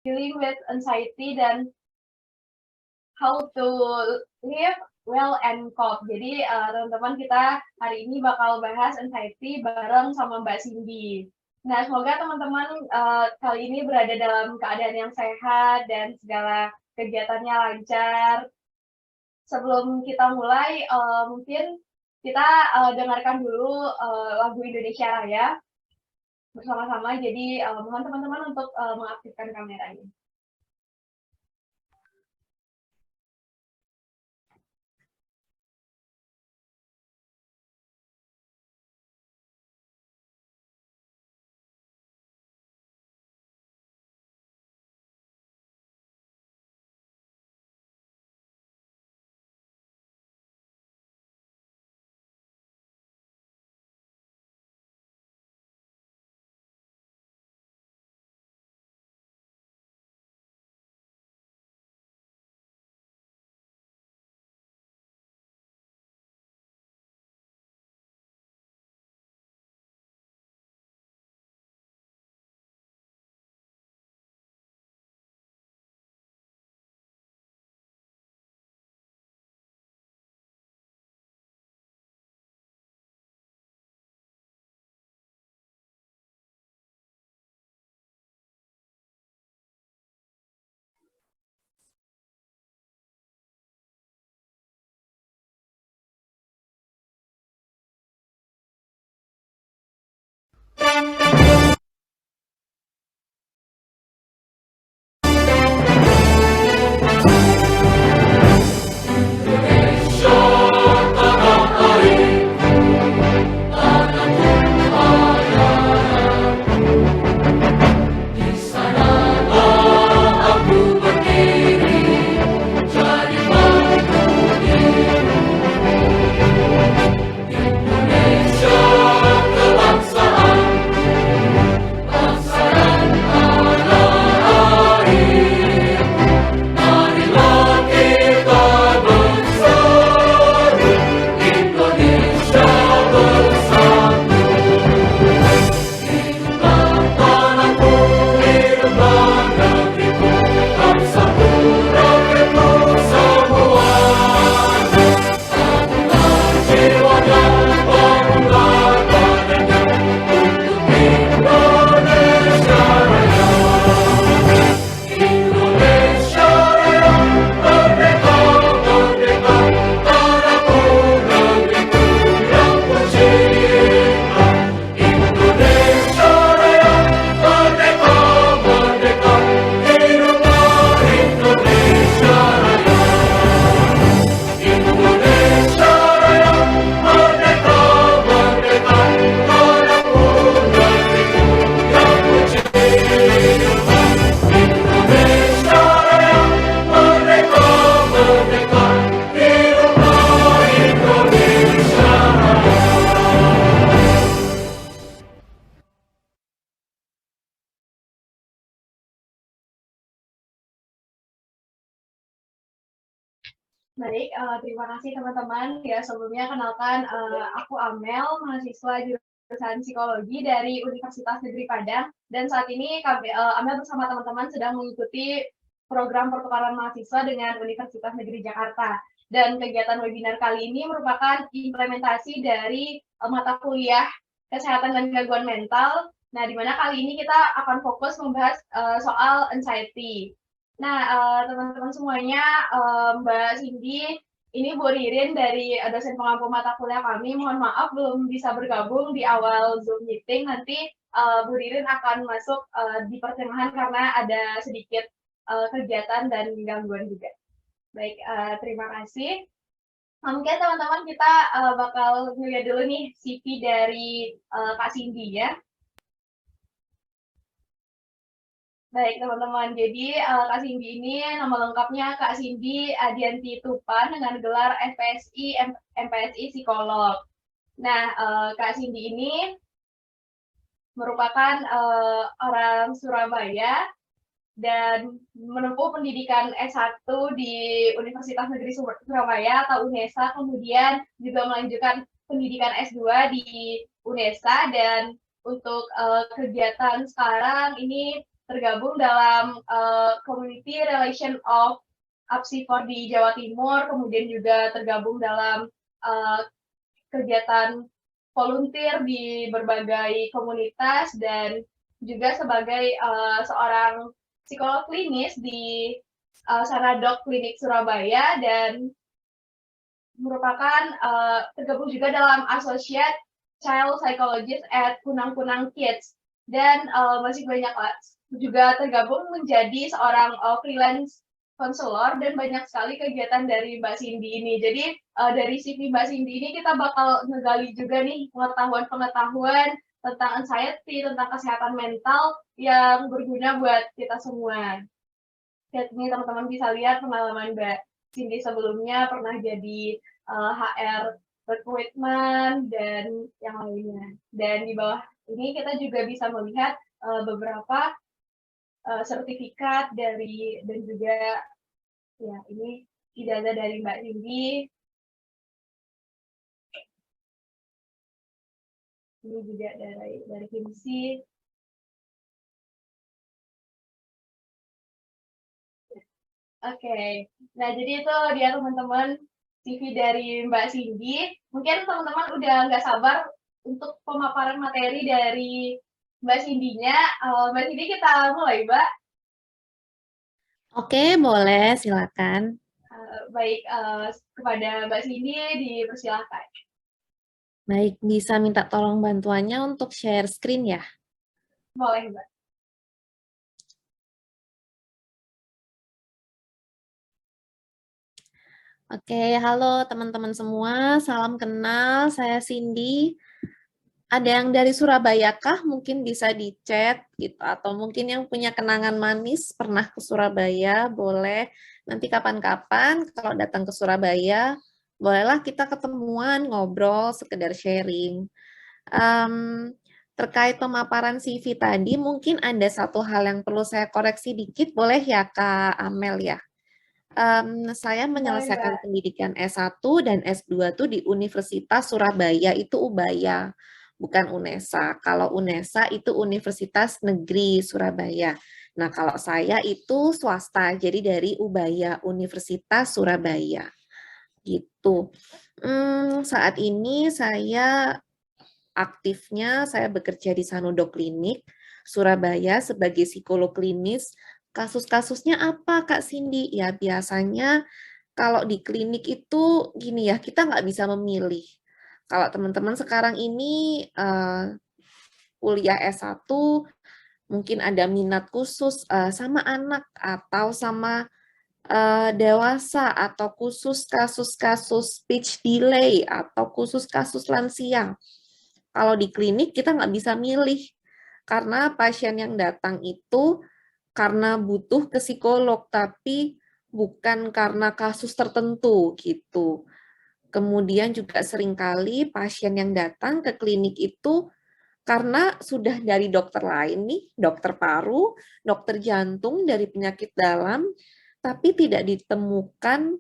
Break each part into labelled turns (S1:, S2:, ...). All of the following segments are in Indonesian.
S1: dealing with anxiety dan how to live well and cope. Jadi teman-teman kita hari ini bakal bahas anxiety bareng sama Mbak Cindy. Nah, semoga teman-teman kali ini berada dalam keadaan yang sehat dan segala kegiatannya lancar. Sebelum kita mulai, mungkin kita dengarkan dulu lagu Indonesia Raya bersama-sama. Jadi mohon teman-teman untuk mengaktifkan kameranya. Baik, terima kasih teman-teman. Ya, sebelumnya kenalkan aku Amel, mahasiswa jurusan psikologi dari Universitas Negeri Padang. Dan saat ini Amel bersama teman-teman sedang mengikuti program pertukaran mahasiswa dengan Universitas Negeri Jakarta. Dan kegiatan webinar kali ini merupakan implementasi dari mata kuliah kesehatan dan gangguan mental. Nah, di mana kali ini kita akan fokus membahas soal anxiety. Nah, teman-teman semuanya, Mbak Cindy, ini Bu Ririn dari dosen pengampu mata kuliah kami. Mohon maaf belum bisa bergabung di awal Zoom meeting. Nanti Bu Ririn akan masuk di pertengahan karena ada sedikit kegiatan dan gangguan juga. Baik, terima kasih. Mungkin teman-teman kita bakal ngeliat dulu nih CV dari Kak Cindy ya. Baik teman-teman, jadi Kak Cindy ini nama lengkapnya Kak Cindy Adianti Tupan dengan gelar FPSI, MPSI Psikolog. Nah, Kak Cindy ini merupakan orang Surabaya dan menempuh pendidikan S1 di Universitas Negeri Surabaya atau UNESA, kemudian juga melanjutkan pendidikan S2 di UNESA, dan untuk kegiatan sekarang ini tergabung dalam Community Relation of Apsifor di Jawa Timur, kemudian juga tergabung dalam kegiatan volunteer di berbagai komunitas, dan juga sebagai seorang psikolog klinis di Sanadok Klinik Surabaya, dan merupakan tergabung juga dalam Associate Child Psychologist at Kunang Kunang Kids, dan masih banyak juga tergabung menjadi seorang freelance konselor, dan banyak sekali kegiatan dari Mbak Cindy ini. Jadi dari CV Mbak Cindy ini kita bakal ngegali juga nih pengetahuan-pengetahuan tentang anxiety, tentang kesehatan mental yang berguna buat kita semua. Ini teman-teman bisa lihat pengalaman Mbak Cindy sebelumnya pernah jadi HR recruitment dan yang lainnya. Dan di bawah ini kita juga bisa melihat beberapa sertifikat dari, dan juga ya ini ijazah dari Mbak Cindy. Ini juga dari HIMSI. Oke, nah jadi itu dia teman-teman CV dari Mbak Cindy. Mungkin teman-teman udah nggak sabar untuk pemaparan materi dari Mbak Cindy-nya. Mbak Cindy, kita mulai, Mbak.
S2: Oke, boleh, silakan.
S1: Baik, kepada Mbak Cindy dipersilakan.
S2: Baik, bisa minta tolong bantuannya untuk share screen ya?
S1: Boleh, Mbak.
S2: Oke, halo teman-teman semua, salam kenal, saya Cindy. Ada yang dari Surabaya kah? Mungkin bisa di chat gitu, atau mungkin yang punya kenangan manis pernah ke Surabaya, boleh. Nanti kapan-kapan kalau datang ke Surabaya, bolehlah kita ketemuan, ngobrol, sekedar sharing. Terkait pemaparan CV tadi, mungkin ada satu hal yang perlu saya koreksi dikit, boleh ya Kak Amel ya? Saya menyelesaikan pendidikan S1 dan S2 tuh di Universitas Surabaya, itu Ubaya, bukan UNESA. Kalau UNESA itu Universitas Negeri Surabaya. Nah, kalau saya itu swasta, jadi dari Ubaya, Universitas Surabaya. Gitu. Saat ini saya aktifnya, saya bekerja di Sanudok Klinik Surabaya sebagai psikolog klinis. Kasus-kasusnya apa, Kak Cindy? Ya, biasanya kalau di klinik itu gini ya, kita nggak bisa memilih. Kalau teman-teman sekarang ini kuliah S1, mungkin ada minat khusus sama anak atau sama dewasa, atau khusus kasus-kasus speech delay, atau khusus kasus lansia. Kalau di klinik kita nggak bisa milih, karena pasien yang datang itu karena butuh ke psikolog, tapi bukan karena kasus tertentu gitu. Kemudian juga seringkali pasien yang datang ke klinik itu karena sudah dari dokter lain nih, dokter paru, dokter jantung, dari penyakit dalam, tapi tidak ditemukan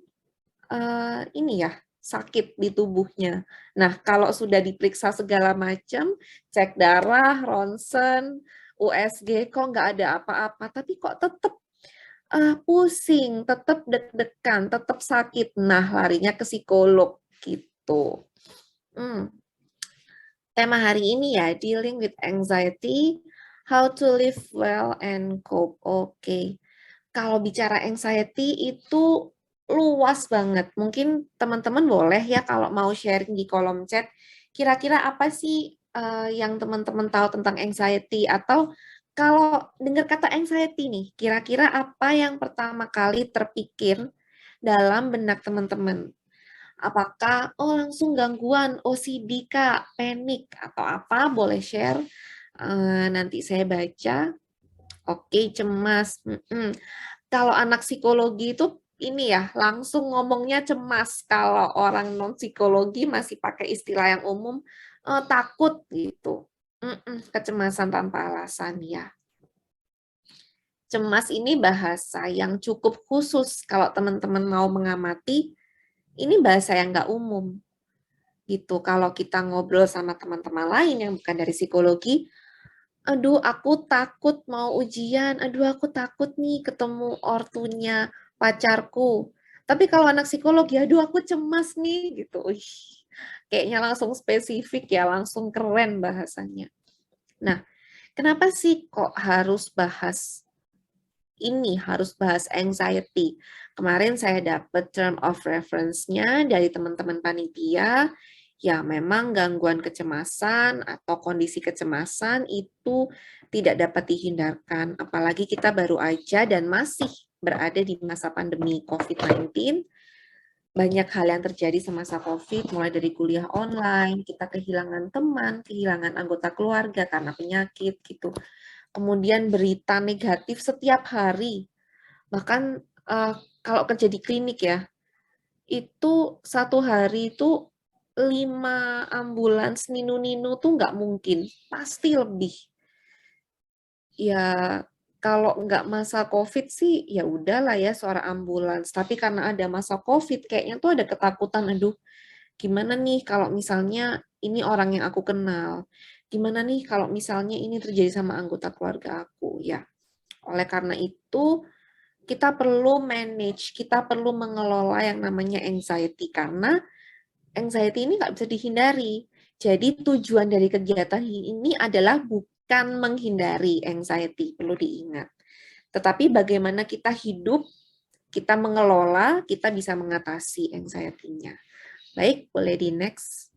S2: ini ya, sakit di tubuhnya. Nah, kalau sudah diperiksa segala macam, cek darah, ronsen, USG, kok nggak ada apa-apa, tapi kok tetap pusing, tetap deg-degan, tetap sakit. Nah, larinya ke psikolog gitu. Tema hari ini ya, dealing with anxiety, how to live well and cope. Oke. Kalau bicara anxiety itu luas banget. Mungkin teman-teman boleh ya kalau mau sharing di kolom chat, kira-kira apa sih yang teman-teman tahu tentang anxiety, atau kalau dengar kata anxiety nih, kira-kira apa yang pertama kali terpikir dalam benak teman-teman? Apakah langsung gangguan OCD Kak, panik atau apa? Boleh share. Nanti saya baca. Oke, cemas. Kalau anak psikologi itu ini ya, langsung ngomongnya cemas. Kalau orang non psikologi masih pakai istilah yang umum, takut gitu. Kecemasan tanpa alasan ya. Cemas ini bahasa yang cukup khusus kalau teman-teman mau mengamati. Ini bahasa yang nggak umum gitu. Kalau kita ngobrol sama teman-teman lain yang bukan dari psikologi, aduh aku takut mau ujian, aduh aku takut nih ketemu ortunya pacarku. Tapi kalau anak psikologi, aduh aku cemas nih gitu. Wih, kayaknya langsung spesifik ya, langsung keren bahasanya. Nah, kenapa sih kok harus bahas ini, harus bahas anxiety? Kemarin saya dapat term of reference-nya dari teman-teman panitia, ya memang gangguan kecemasan atau kondisi kecemasan itu tidak dapat dihindarkan, apalagi kita baru aja dan masih berada di masa pandemi COVID-19. Banyak hal yang terjadi semasa COVID, mulai dari kuliah online, kita kehilangan teman, kehilangan anggota keluarga karena penyakit gitu. Kemudian berita negatif setiap hari. Bahkan kalau kerja di klinik ya, itu satu hari itu 5 ambulans ninu-ninu tuh nggak mungkin, pasti lebih. Ya kalau nggak masa COVID sih ya udahlah ya suara ambulans. Tapi karena ada masa COVID, kayaknya tuh ada ketakutan, aduh gimana nih kalau misalnya ini orang yang aku kenal? Gimana nih kalau misalnya ini terjadi sama anggota keluarga aku? Ya, oleh karena itu kita perlu manage, kita perlu mengelola yang namanya anxiety karena anxiety ini nggak bisa dihindari. Jadi tujuan dari kegiatan ini adalah bukan menghindari anxiety, perlu diingat. Tetapi bagaimana kita hidup, kita mengelola, kita bisa mengatasi anxiety-nya. Baik, boleh di next.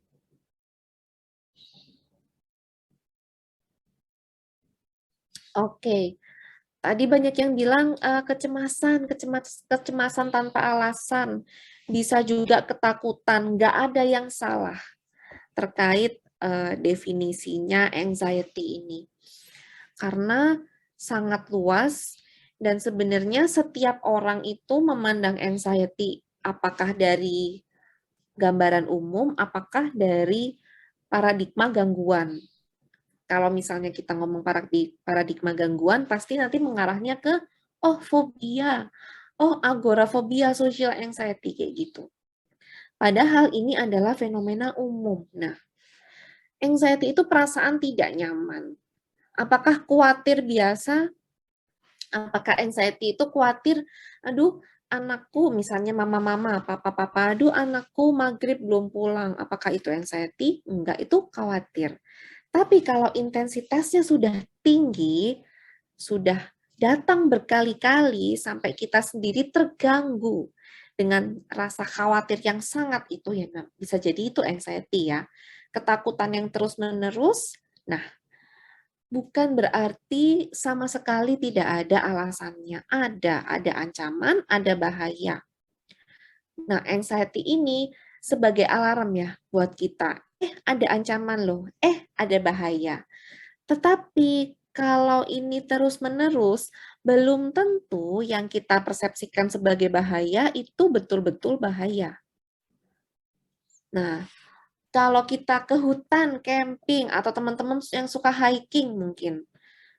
S2: Oke, tadi banyak yang bilang kecemasan tanpa alasan, bisa juga ketakutan, nggak ada yang salah terkait definisinya anxiety ini. Karena sangat luas dan sebenarnya setiap orang itu memandang anxiety apakah dari gambaran umum, apakah dari paradigma gangguan. Kalau misalnya kita ngomong paradigma gangguan, pasti nanti mengarahnya ke, oh fobia, oh agorafobia, social anxiety, kayak gitu. Padahal ini adalah fenomena umum. Nah, anxiety itu perasaan tidak nyaman. Apakah khawatir biasa? Apakah anxiety itu khawatir, aduh anakku, misalnya mama-mama, papa-papa, aduh anakku maghrib belum pulang. Apakah itu anxiety? Enggak, itu khawatir. Tapi kalau intensitasnya sudah tinggi, sudah datang berkali-kali sampai kita sendiri terganggu dengan rasa khawatir yang sangat itu ya, bisa jadi itu anxiety ya. Ketakutan yang terus-menerus. Nah, bukan berarti sama sekali tidak ada alasannya. Ada ancaman, ada bahaya. Nah, anxiety ini sebagai alarm ya buat kita. Ada ancaman loh. Ada bahaya. Tetapi kalau ini terus-menerus, belum tentu yang kita persepsikan sebagai bahaya itu betul-betul bahaya. Nah, kalau kita ke hutan, camping, atau teman-teman yang suka hiking mungkin.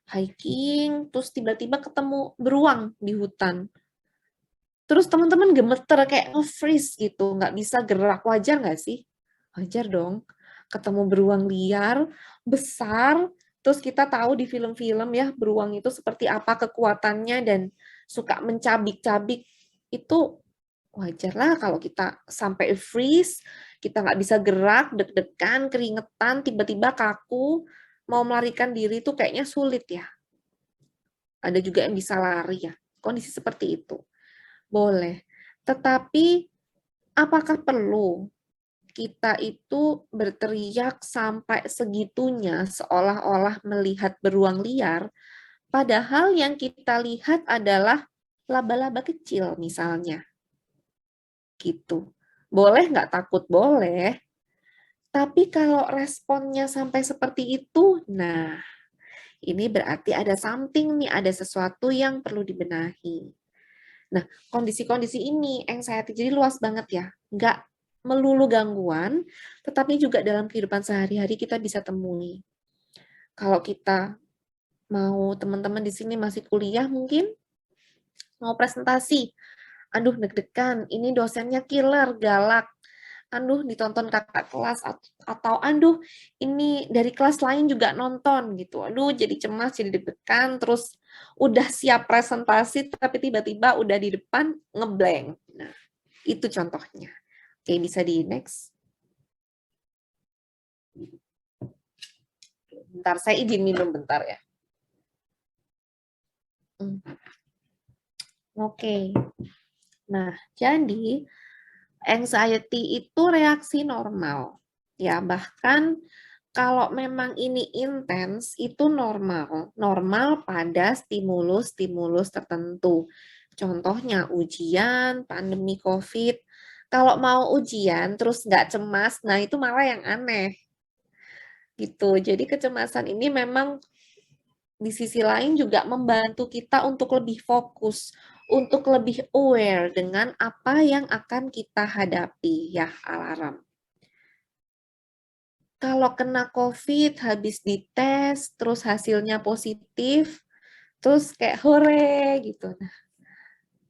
S2: Hiking, terus tiba-tiba ketemu beruang di hutan. Terus teman-teman gemeter, kayak nge-freeze gitu, nggak bisa gerak. Wajar nggak sih? Wajar dong. Ketemu beruang liar, besar, terus kita tahu di film-film ya, beruang itu seperti apa kekuatannya dan suka mencabik-cabik. Itu wajar lah kalau kita sampai freeze, kita nggak bisa gerak, deg-degan, keringetan, tiba-tiba kaku, mau melarikan diri itu kayaknya sulit ya. Ada juga yang bisa lari ya. Kondisi seperti itu. Boleh. Tetapi apakah perlu kita itu berteriak sampai segitunya seolah-olah melihat beruang liar, padahal yang kita lihat adalah laba-laba kecil misalnya. Gitu. Boleh nggak takut? Boleh. Tapi kalau responnya sampai seperti itu, nah ini berarti ada something nih, ada sesuatu yang perlu dibenahi. Nah, kondisi-kondisi ini, anxiety, jadi luas banget ya. Nggak melulu gangguan, tetapi juga dalam kehidupan sehari-hari kita bisa temui. Kalau kita mau, teman-teman di sini masih kuliah mungkin, mau presentasi, aduh deg-degan, ini dosennya killer, galak, aduh ditonton kakak kelas, atau aduh ini dari kelas lain juga nonton gitu. Aduh jadi cemas, jadi deg-degan, terus udah siap presentasi tapi tiba-tiba udah di depan ngeblank. Nah, itu contohnya. Oke, bisa di next. Bentar, saya izin minum bentar ya. Oke. Nah, jadi anxiety itu reaksi normal. Ya, bahkan kalau memang ini intens, itu normal. Normal pada stimulus-stimulus tertentu. Contohnya ujian, pandemi COVID. Kalau mau ujian terus nggak cemas, nah itu malah yang aneh. Gitu. Jadi kecemasan ini memang di sisi lain juga membantu kita untuk lebih fokus, untuk lebih aware dengan apa yang akan kita hadapi, ya alarm. Kalau kena COVID, habis dites, terus hasilnya positif, terus kayak hore gitu. Nah,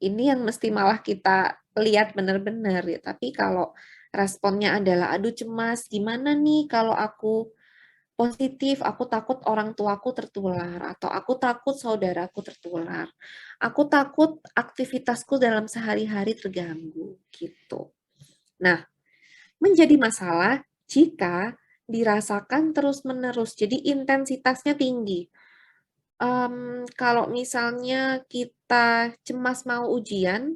S2: ini yang mesti malah kita lihat benar-benar ya. Tapi kalau responnya adalah, aduh cemas, gimana nih kalau aku positif, aku takut orang tuaku tertular, atau aku takut saudaraku tertular. Aku takut aktivitasku dalam sehari-hari terganggu, gitu. Nah, menjadi masalah jika dirasakan terus-menerus, jadi intensitasnya tinggi. Kalau misalnya kita cemas mau ujian,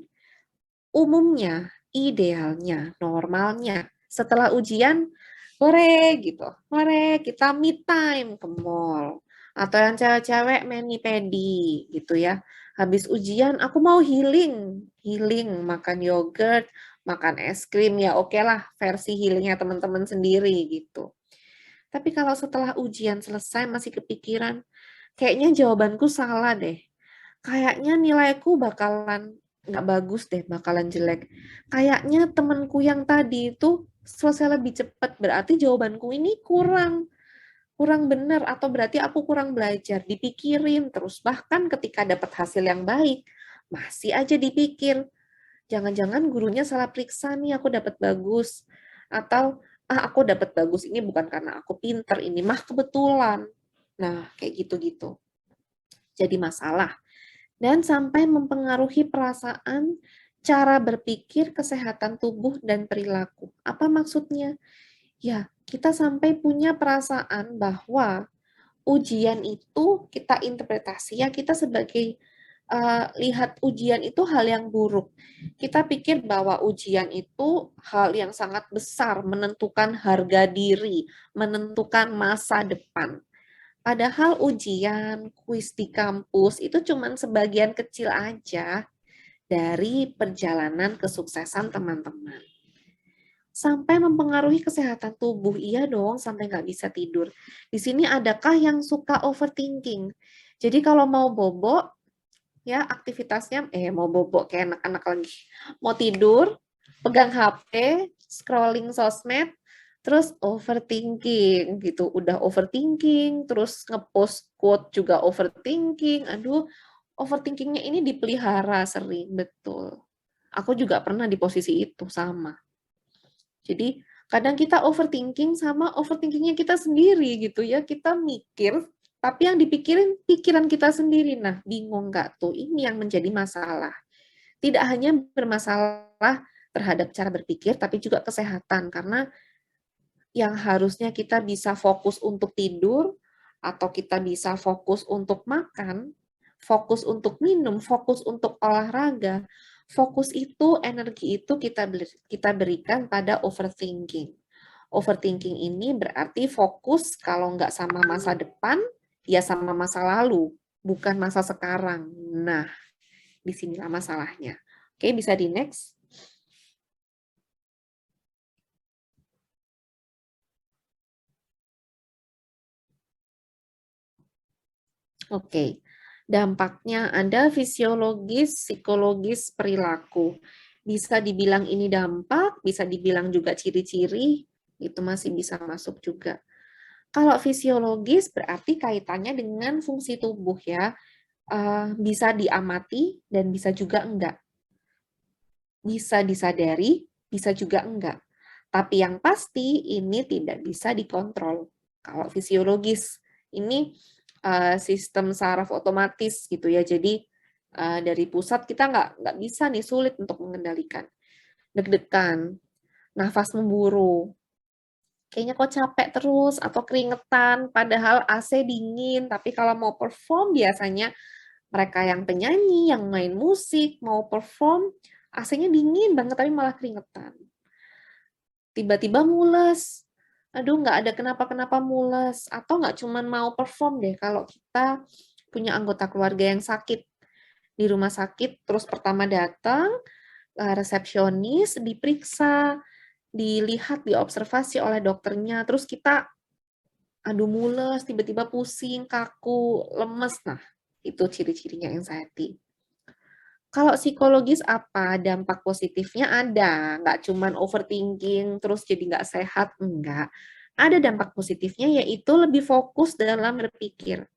S2: umumnya, idealnya, normalnya, setelah ujian, sore gitu, sore kita me time ke mall. Atau yang cewek-cewek mani-pedi gitu ya. Habis ujian, aku mau healing, makan yogurt, makan es krim, ya oke lah versi healingnya teman-teman sendiri gitu. Tapi kalau setelah ujian selesai masih kepikiran, kayaknya jawabanku salah deh. Kayaknya nilaiku bakalan nggak bagus deh, bakalan jelek. Kayaknya temanku yang tadi itu selesai lebih cepat, berarti jawabanku ini kurang benar, atau berarti aku kurang belajar. Dipikirin terus, bahkan ketika dapat hasil yang baik, masih aja dipikir, jangan-jangan gurunya salah periksa nih, aku dapat bagus. Atau, aku dapat bagus ini bukan karena aku pinter, ini mah kebetulan. Nah, kayak gitu-gitu. Jadi masalah. Dan sampai mempengaruhi perasaan, cara berpikir, kesehatan tubuh, dan perilaku. Apa maksudnya? Ya, kita sampai punya perasaan bahwa ujian itu kita interpretasi, ya kita sebagai lihat ujian itu hal yang buruk. Kita pikir bahwa ujian itu hal yang sangat besar, menentukan harga diri, menentukan masa depan. Padahal ujian, kuis di kampus itu cuma sebagian kecil aja dari perjalanan kesuksesan teman-teman. Sampai mempengaruhi kesehatan tubuh, iya dong, sampai nggak bisa tidur. Di sini adakah yang suka overthinking? Jadi kalau mau bobo, ya aktivitasnya, mau bobo kayak anak-anak lagi. Mau tidur, pegang HP, scrolling sosmed, terus overthinking gitu. Udah overthinking, terus ngepost quote juga overthinking. Aduh, overthinkingnya ini dipelihara sering, betul. Aku juga pernah di posisi itu, sama. Jadi kadang kita overthinking sama overthinkingnya kita sendiri gitu ya. Kita mikir, tapi yang dipikirin pikiran kita sendiri. Nah, bingung nggak tuh? Ini yang menjadi masalah. Tidak hanya bermasalah terhadap cara berpikir, tapi juga kesehatan. Karena yang harusnya kita bisa fokus untuk tidur, atau kita bisa fokus untuk makan, fokus untuk minum, fokus untuk olahraga, fokus itu, energi itu kita berikan pada overthinking. Overthinking ini berarti fokus kalau nggak sama masa depan, ya sama masa lalu, bukan masa sekarang. Nah, disinilah masalahnya. Oke, bisa di next. Oke, dampaknya ada fisiologis, psikologis, perilaku. Bisa dibilang ini dampak, bisa dibilang juga ciri-ciri, itu masih bisa masuk juga. Kalau fisiologis berarti kaitannya dengan fungsi tubuh ya, bisa diamati dan bisa juga enggak. Bisa disadari, bisa juga enggak. Tapi yang pasti ini tidak bisa dikontrol. Kalau fisiologis, ini sistem saraf otomatis gitu ya. Jadi dari pusat kita nggak bisa nih, sulit untuk mengendalikan. Deg-degan, nafas memburu, kayaknya kok capek terus atau keringetan, padahal AC dingin, tapi kalau mau perform biasanya mereka yang penyanyi, yang main musik, mau perform, AC-nya dingin banget tapi malah keringetan. Tiba-tiba mules, aduh nggak ada kenapa-kenapa mules, atau nggak cuman mau perform deh, kalau kita punya anggota keluarga yang sakit, di rumah sakit, terus pertama datang, resepsionis, diperiksa, dilihat, diobservasi oleh dokternya, terus kita aduh mules, tiba-tiba pusing, kaku, lemes. Nah, itu ciri-cirinya anxiety. Kalau psikologis apa? Dampak positifnya ada, nggak cuman overthinking, terus jadi nggak sehat, enggak. Ada dampak positifnya, yaitu lebih fokus dalam berpikir.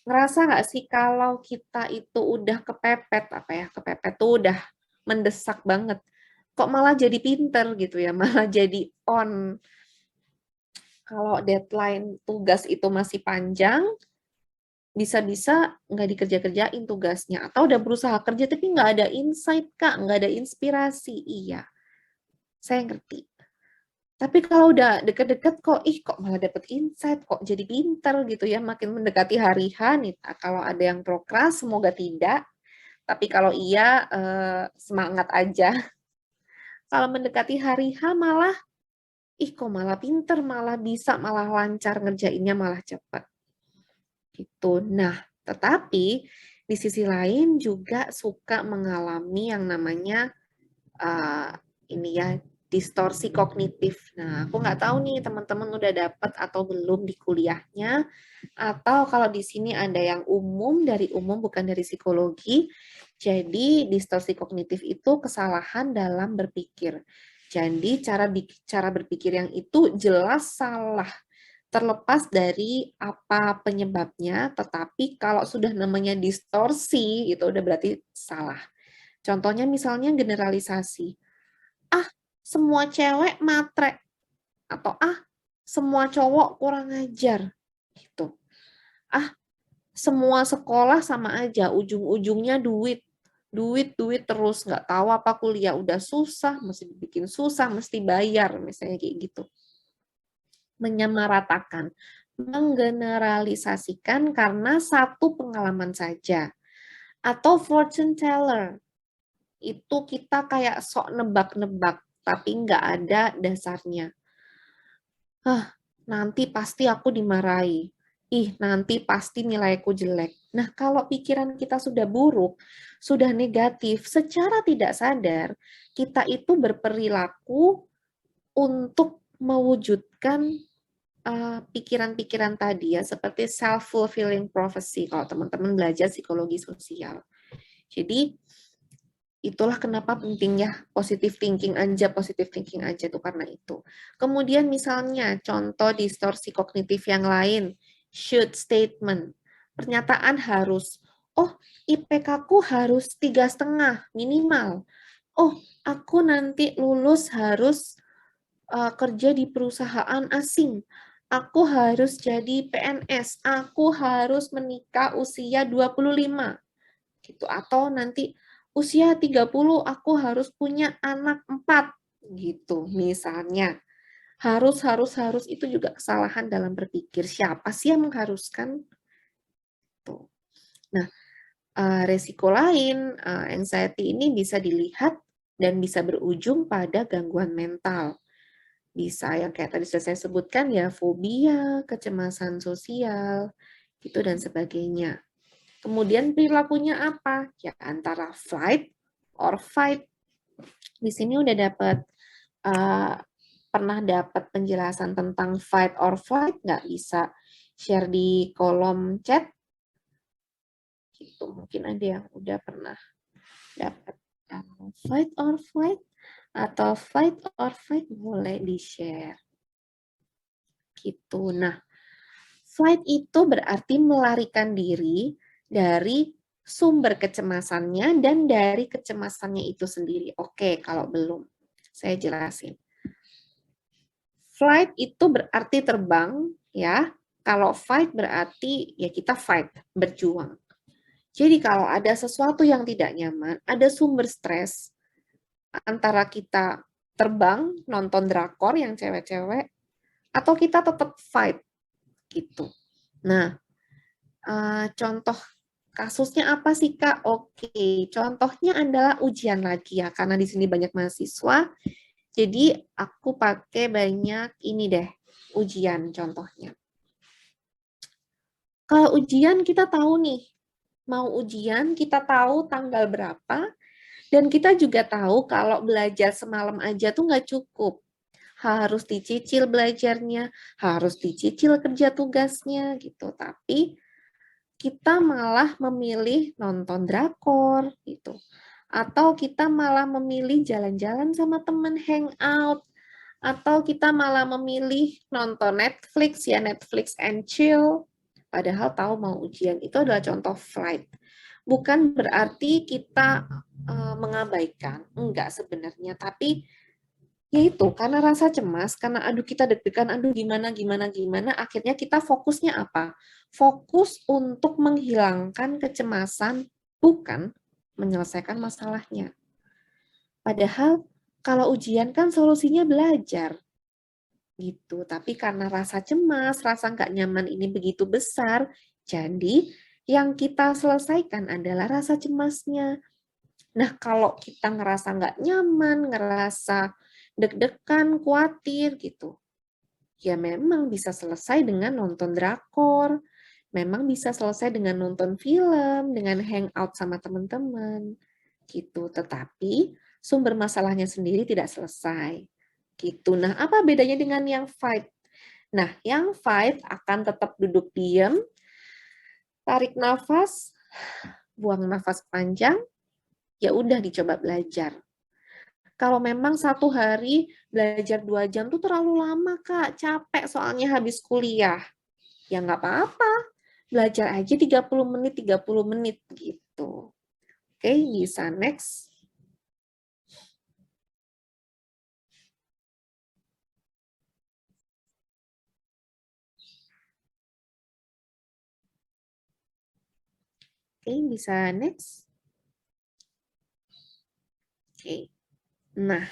S2: Ngerasa nggak sih kalau kita itu udah kepepet, apa ya, kepepet tuh udah mendesak banget, kok malah jadi pinter gitu ya, malah jadi on. Kalau deadline tugas itu masih panjang, bisa-bisa nggak dikerja-kerjain tugasnya. Atau udah berusaha kerja tapi nggak ada insight, Kak, nggak ada inspirasi. Iya, saya ngerti. Tapi kalau udah deket-deket kok, kok malah dapet insight, kok jadi pinter gitu ya, makin mendekati hari H nih. Kalau ada yang prokras, semoga tidak. Tapi kalau iya, semangat aja. Kalau mendekati hari H malah, kok malah pinter, malah bisa, malah lancar ngerjainnya, malah cepat. Gitu. Nah, tetapi di sisi lain juga suka mengalami yang namanya ini ya, distorsi kognitif. Nah, aku nggak tahu nih teman-teman udah dapat atau belum di kuliahnya, atau kalau di sini ada yang umum, dari umum bukan dari psikologi. Jadi distorsi kognitif itu kesalahan dalam berpikir. Jadi cara berpikir yang itu jelas salah, terlepas dari apa penyebabnya, tetapi kalau sudah namanya distorsi, itu udah berarti salah. Contohnya misalnya generalisasi. Ah, semua cewek matre. Atau semua cowok kurang ajar. Gitu. Ah, semua sekolah sama aja, ujung-ujungnya duit. Duit terus, nggak tahu apa kuliah udah susah, mesti dibikin susah, mesti bayar, misalnya kayak gitu. Menyamaratakan, menggeneralisasikan karena satu pengalaman saja. Atau fortune teller, itu kita kayak sok nebak-nebak, tapi nggak ada dasarnya. Nanti pasti aku dimarahi. Nanti pasti nilaiku jelek. Nah, kalau pikiran kita sudah buruk, sudah negatif, secara tidak sadar, kita itu berperilaku untuk mewujudkan pikiran-pikiran tadi ya, seperti self-fulfilling prophecy kalau teman-teman belajar psikologi sosial. Jadi itulah kenapa pentingnya positive thinking aja itu karena itu. Kemudian misalnya contoh distorsi kognitif yang lain, should statement. Pernyataan harus, IPK-ku harus 3,5 minimal. Aku nanti lulus harus kerja di perusahaan asing. Aku harus jadi PNS. Aku harus menikah usia 25. Gitu. Atau nanti usia 30 aku harus punya anak 4. Gitu misalnya. Harus itu juga kesalahan dalam berpikir. Siapa sih yang mengharuskan? Tuh. Nah, resiko lain, anxiety ini bisa dilihat dan bisa berujung pada gangguan mental. Bisa yang kayak tadi sudah saya sebutkan ya, fobia, kecemasan sosial, gitu dan sebagainya. Kemudian perilakunya apa? Ya antara flight or fight. Di sini udah dapat pernah dapat penjelasan tentang fight or flight, nggak bisa share di kolom chat? Gitu, mungkin ada yang udah pernah dapat fight or flight atau fight or fight, boleh di-share. Gitu. Nah, flight itu berarti melarikan diri dari sumber kecemasannya dan dari kecemasannya itu sendiri. Oke, kalau belum, saya jelasin. Flight itu berarti terbang, ya. Kalau fight berarti ya kita fight, berjuang. Jadi kalau ada sesuatu yang tidak nyaman, ada sumber stres antara kita terbang, nonton drakor yang cewek-cewek, atau kita tetap fight gitu. Nah, contoh kasusnya apa sih Kak? Oke, contohnya adalah ujian lagi ya, karena di sini banyak mahasiswa. Jadi aku pakai banyak ini deh, ujian contohnya. Kalau ujian kita tahu nih, mau ujian kita tahu tanggal berapa, dan kita juga tahu kalau belajar semalam aja tuh nggak cukup. Harus dicicil belajarnya, harus dicicil kerja tugasnya gitu. Tapi kita malah memilih nonton drakor gitu. Atau kita malah memilih jalan-jalan sama temen hangout. Atau kita malah memilih nonton Netflix, ya Netflix and chill. Padahal tahu mau ujian. Itu adalah contoh flight. Bukan berarti kita mengabaikan, enggak sebenarnya. Tapi ya itu, karena rasa cemas, karena aduh kita deg-degan, aduh gimana, akhirnya kita fokusnya apa? Fokus untuk menghilangkan kecemasan, bukan menyelesaikan masalahnya. Padahal kalau ujian kan solusinya belajar gitu. Tapi karena rasa cemas, rasa nggak nyaman ini begitu besar, jadi yang kita selesaikan adalah rasa cemasnya. Nah, kalau kita ngerasa nggak nyaman, ngerasa deg-degan, khawatir gitu, ya memang bisa selesai dengan nonton drakor, memang bisa selesai dengan nonton film, dengan hangout sama teman-teman, gitu. Tetapi sumber masalahnya sendiri tidak selesai, gitu. Nah, apa bedanya dengan yang fight? Nah, yang fight akan tetap duduk diam, tarik nafas, buang nafas panjang, ya udah dicoba belajar. Kalau memang satu hari belajar 2 jam tuh terlalu lama, Kak. Capek soalnya habis kuliah. Ya nggak apa-apa. Belajar aja 30 menit gitu. Oke, bisa next. Oke, bisa next. Oke. Nah,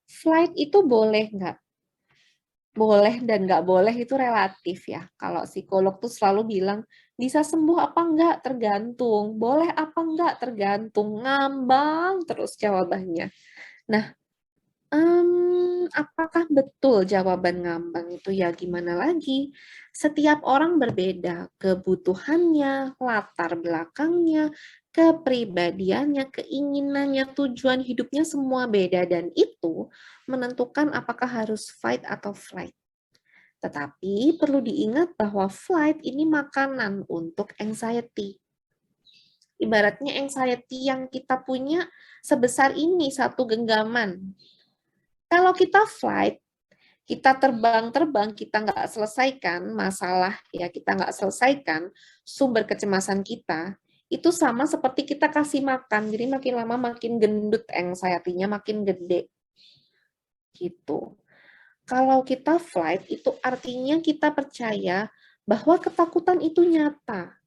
S2: flight itu boleh nggak? Boleh dan nggak boleh itu relatif ya. Kalau psikolog tuh selalu bilang, bisa sembuh apa enggak? Tergantung. Boleh apa enggak? Tergantung. Ngambang terus jawabannya. Nah, apakah betul jawaban ngambang itu? Ya gimana lagi? Setiap orang berbeda kebutuhannya, latar belakangnya, kepribadiannya, keinginannya, tujuan hidupnya semua beda dan itu menentukan apakah harus fight atau flight. Tetapi perlu diingat bahwa flight ini makanan untuk anxiety. Ibaratnya anxiety yang kita punya sebesar ini satu genggaman. Kalau kita flight, kita terbang-terbang, kita nggak selesaikan masalah, ya kita nggak selesaikan sumber kecemasan kita, itu sama seperti kita kasih makan, jadi makin lama makin gendut anxiety-nya, makin gede. Gitu. Kalau kita flight, itu artinya kita percaya bahwa ketakutan itu nyata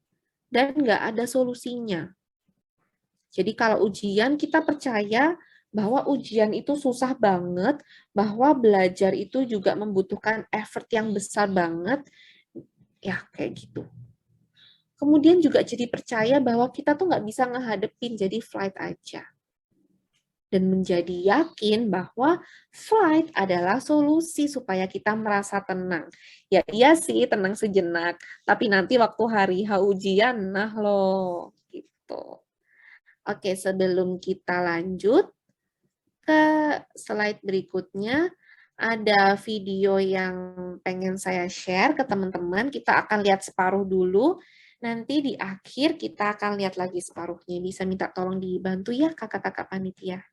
S2: dan nggak ada solusinya. Jadi kalau ujian kita percaya bahwa ujian itu susah banget, bahwa belajar itu juga membutuhkan effort yang besar banget, ya kayak gitu. Kemudian juga jadi percaya bahwa kita tuh nggak bisa ngehadepin, jadi flight aja. Dan menjadi yakin bahwa flight adalah solusi supaya kita merasa tenang. Ya iya sih, tenang sejenak, tapi nanti waktu hari H ujian, nah loh, gitu. Oke, sebelum kita lanjut ke slide berikutnya, ada video yang pengen saya share ke teman-teman. Kita akan lihat separuh dulu. Nanti di akhir kita akan lihat lagi separuhnya. Bisa minta tolong dibantu ya kakak-kakak panitia.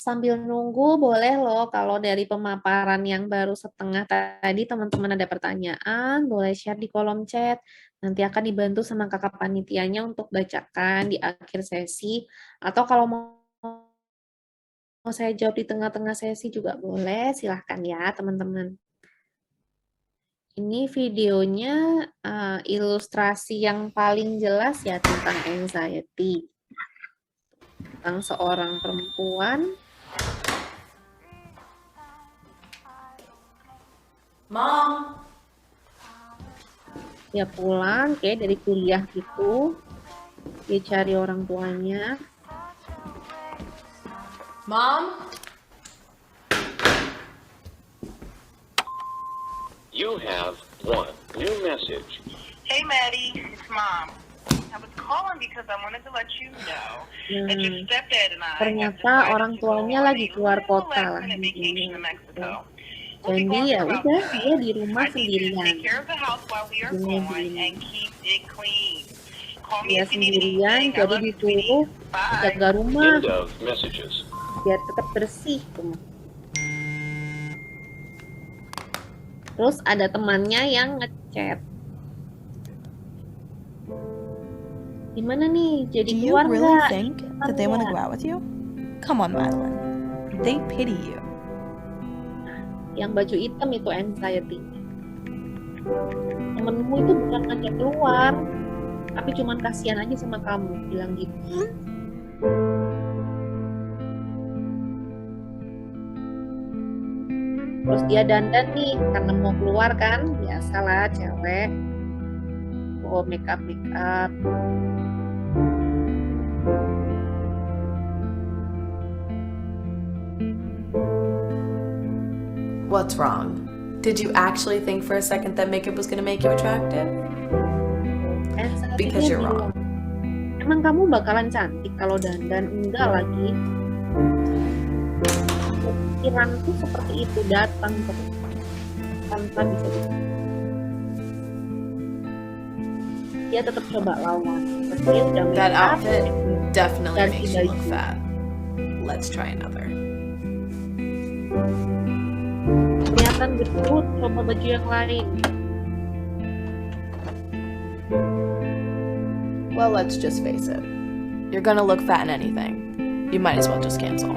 S2: Sambil nunggu boleh loh kalau dari pemaparan yang baru setengah tadi teman-teman ada pertanyaan, boleh share di kolom chat. Nanti akan dibantu sama kakak panitianya untuk bacakan di akhir sesi. Atau kalau mau saya jawab di tengah-tengah sesi juga boleh, silahkan ya teman-teman. Ini videonya ilustrasi yang paling jelas ya tentang anxiety. Tentang seorang perempuan.
S3: Mom.
S2: Dia pulang kayak dari kuliah gitu. Dia cari orang tuanya.
S3: Mom.
S4: You have one new message.
S5: Hey, Maddie, it's Mom. I was calling because I wanted to let you know that your stepdad and I
S2: Ternyata orang tuanya lagi keluar kota lah
S5: vacation to Mexico.
S2: Jadi ya udah dia di rumah sendirian.
S5: Take care of the house while we are gone and keep it clean. Call me
S2: Dia
S5: if you need anything.
S2: sendirian,
S5: I
S2: jadi
S5: love you,
S2: disuruh
S5: sweetie. Bye.
S2: jaga rumah
S4: End of messages.
S2: biar tetap bersih. Terus ada temannya yang ngechat. Gimana nih? Jadi
S6: Do you
S2: keluar
S6: really
S2: nggak?
S6: think that they want to go out with you? Come on, Madeline. They pity you.
S2: Yang baju hitam itu anxiety. Temenmu itu bukan ngajak keluar, tapi cuman kasihan aja sama kamu, bilang gitu. Terus dia dandan nih, karena mau keluar kan, biasalah cewek. Oh, make up.
S3: What's wrong? Did you actually think for a second that makeup was going to make you attractive?
S2: Anxiety
S3: Because
S2: dia
S3: you're wrong.
S2: bilang, emang kamu bakalan cantik kalau dandan? Enggak lagi. Pikiran tuh seperti itu datang terus tanpa bisa dia tetap coba lawan. Dia udah make
S3: That
S2: up,
S3: outfit definitely
S2: ganti
S3: makes you look
S2: baju.
S3: fat. Let's try another.
S2: Kelihatan gendut, coba baju yang lain.
S3: Well, let's just face it. You're gonna look fat in anything. You might as well just cancel.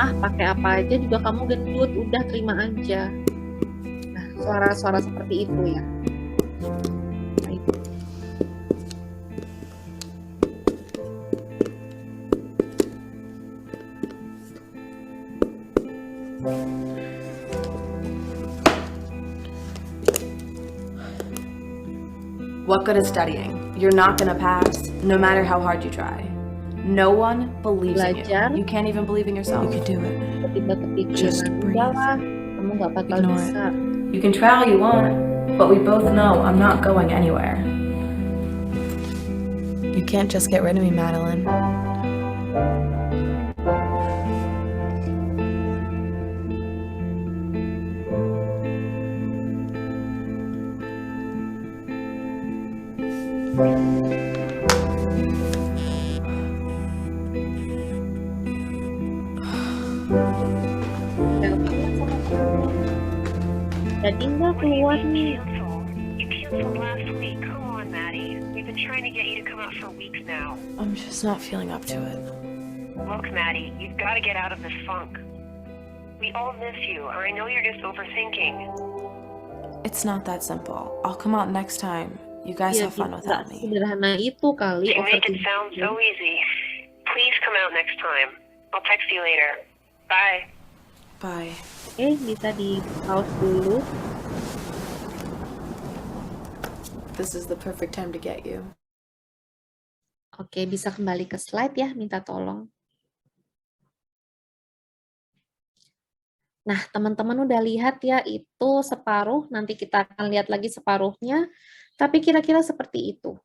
S2: Ah, pakai apa aja juga kamu gendut, udah terima aja. Nah, suara-suara seperti itu ya. Nah, itu.
S3: What good is studying? You're not gonna pass, no matter how hard you try. No one believes in
S2: Belajar.
S3: you. You can't even believe in yourself.
S6: You could do it.
S2: Tiba
S6: Just
S2: kepikiran,
S6: breathe.
S2: udahlah, kamu gak bakal
S6: Ignore it.
S2: bisa.
S3: You can try all you want, but we both know I'm not going anywhere.
S6: You can't just get rid of me, Madeline.
S2: Jadi nggak keluar nih.
S7: You canceled last week. Come on, Maddie. We've been trying to get you to come out for weeks now.
S3: I'm just not feeling up to it.
S7: Look, Maddie, you've got to get out of this funk. We all miss you, and I know you're just overthinking.
S3: It's not that simple. I'll come out next time. You guys
S2: Ya,
S3: have fun
S2: nggak
S3: without me.
S2: sederhana itu kali
S7: You make it sound
S2: overthinking.
S7: so easy. Please come out next time. I'll text you later. Bye.
S3: Bye.
S2: Oke, bisa di pause dulu.
S3: This is the perfect time to get you.
S2: Oke, bisa kembali ke slide ya, minta tolong. Nah, teman-teman udah lihat ya, itu separuh, nanti kita akan lihat lagi separuhnya, tapi kira-kira seperti itu.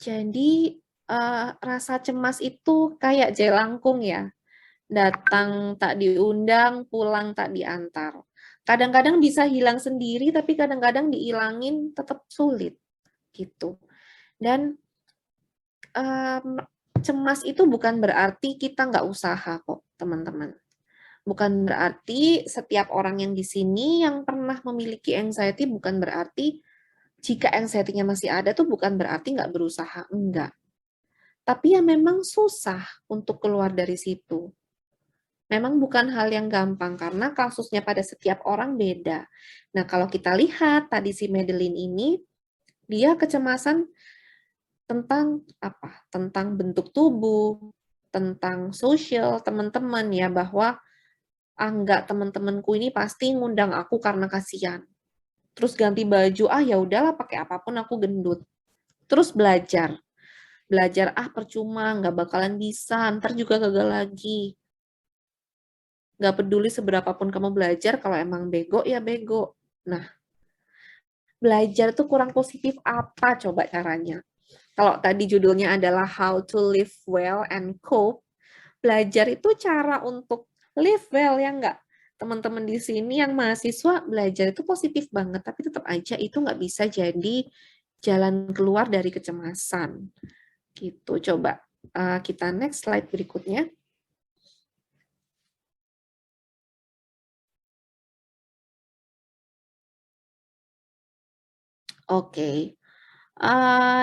S2: Jadi, rasa cemas itu kayak jelangkung ya, datang tak diundang, pulang tak diantar. Kadang-kadang bisa hilang sendiri, tapi kadang-kadang dihilangin tetap sulit, gitu. Dan cemas itu bukan berarti kita nggak usaha kok. teman-teman. Bukan berarti setiap orang yang di sini yang pernah memiliki anxiety, bukan berarti jika anxiety-nya masih ada tuh bukan berarti nggak berusaha, enggak. Tapi ya memang susah untuk keluar dari situ. Memang bukan hal yang gampang karena kasusnya pada setiap orang beda. Nah, kalau kita lihat tadi si Madeline ini, dia kecemasan tentang apa? Tentang bentuk tubuh, tentang sosial, teman-teman ya, bahwa enggak, teman-temanku ini pasti ngundang aku karena kasihan. Terus ganti baju, ya udahlah pakai apapun aku gendut. Terus belajar percuma, nggak bakalan bisa, ntar juga gagal lagi. Nggak peduli seberapapun kamu belajar, kalau emang bego ya bego. Nah, belajar tuh kurang positif apa coba caranya? Kalau tadi judulnya adalah How to Live Well and Cope, belajar itu cara untuk live well, ya enggak? Teman-teman di sini yang mahasiswa belajar itu positif banget, tapi tetap aja itu nggak bisa jadi jalan keluar dari kecemasan. Gitu, coba kita next slide berikutnya. Oke,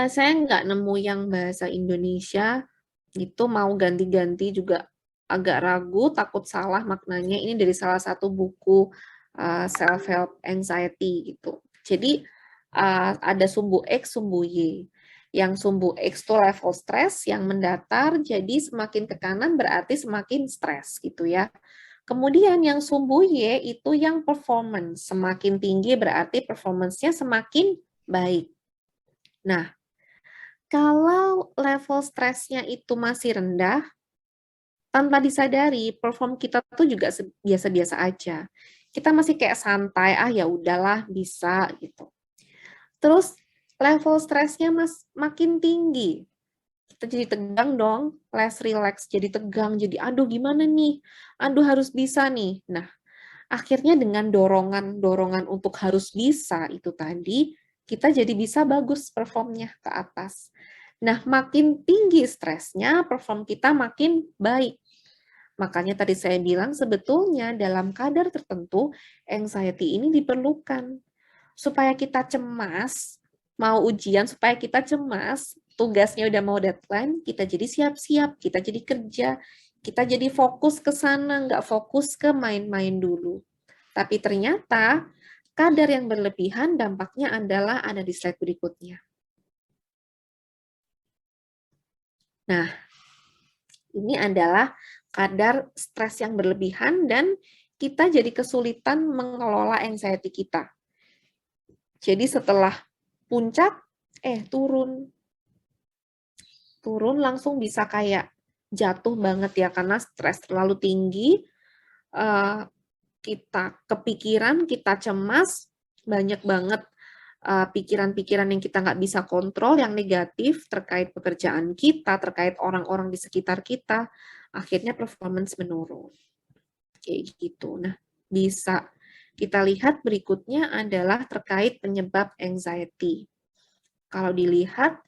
S2: saya nggak nemu yang bahasa Indonesia, itu mau ganti-ganti juga agak ragu, takut salah maknanya. Ini dari salah satu buku self-help anxiety gitu. Jadi ada sumbu X, sumbu Y. Yang sumbu X itu level stres yang mendatar, jadi semakin ke kanan berarti semakin stres gitu ya. Kemudian yang sumbu Y itu yang performance, semakin tinggi berarti performance-nya semakin baik. Nah, kalau level stresnya itu masih rendah, tanpa disadari perform kita tuh juga biasa-biasa aja. Kita masih kayak santai, ya udahlah bisa gitu. Terus level stresnya makin tinggi. Kita jadi tegang dong, less relax, jadi tegang, jadi aduh gimana nih? Aduh harus bisa nih. Nah, akhirnya dengan dorongan untuk harus bisa itu tadi, kita jadi bisa bagus performnya ke atas. Nah, makin tinggi stresnya, perform kita makin baik. Makanya tadi saya bilang sebetulnya dalam kadar tertentu, anxiety ini diperlukan. Supaya kita cemas, mau ujian, supaya kita cemas, tugasnya udah mau deadline, kita jadi siap-siap, kita jadi kerja, kita jadi fokus ke sana, nggak fokus ke main-main dulu. Tapi ternyata kadar yang berlebihan dampaknya adalah ada di slide berikutnya. Nah, ini adalah kadar stres yang berlebihan dan kita jadi kesulitan mengelola anxiety kita. Jadi setelah puncak, turun langsung bisa kayak jatuh banget ya, karena stres terlalu tinggi, kita kepikiran, kita cemas, banyak banget pikiran-pikiran yang kita nggak bisa kontrol, yang negatif terkait pekerjaan kita, terkait orang-orang di sekitar kita, akhirnya performance menurun. Kayak gitu. Nah, bisa kita lihat berikutnya adalah terkait penyebab anxiety. Kalau dilihat,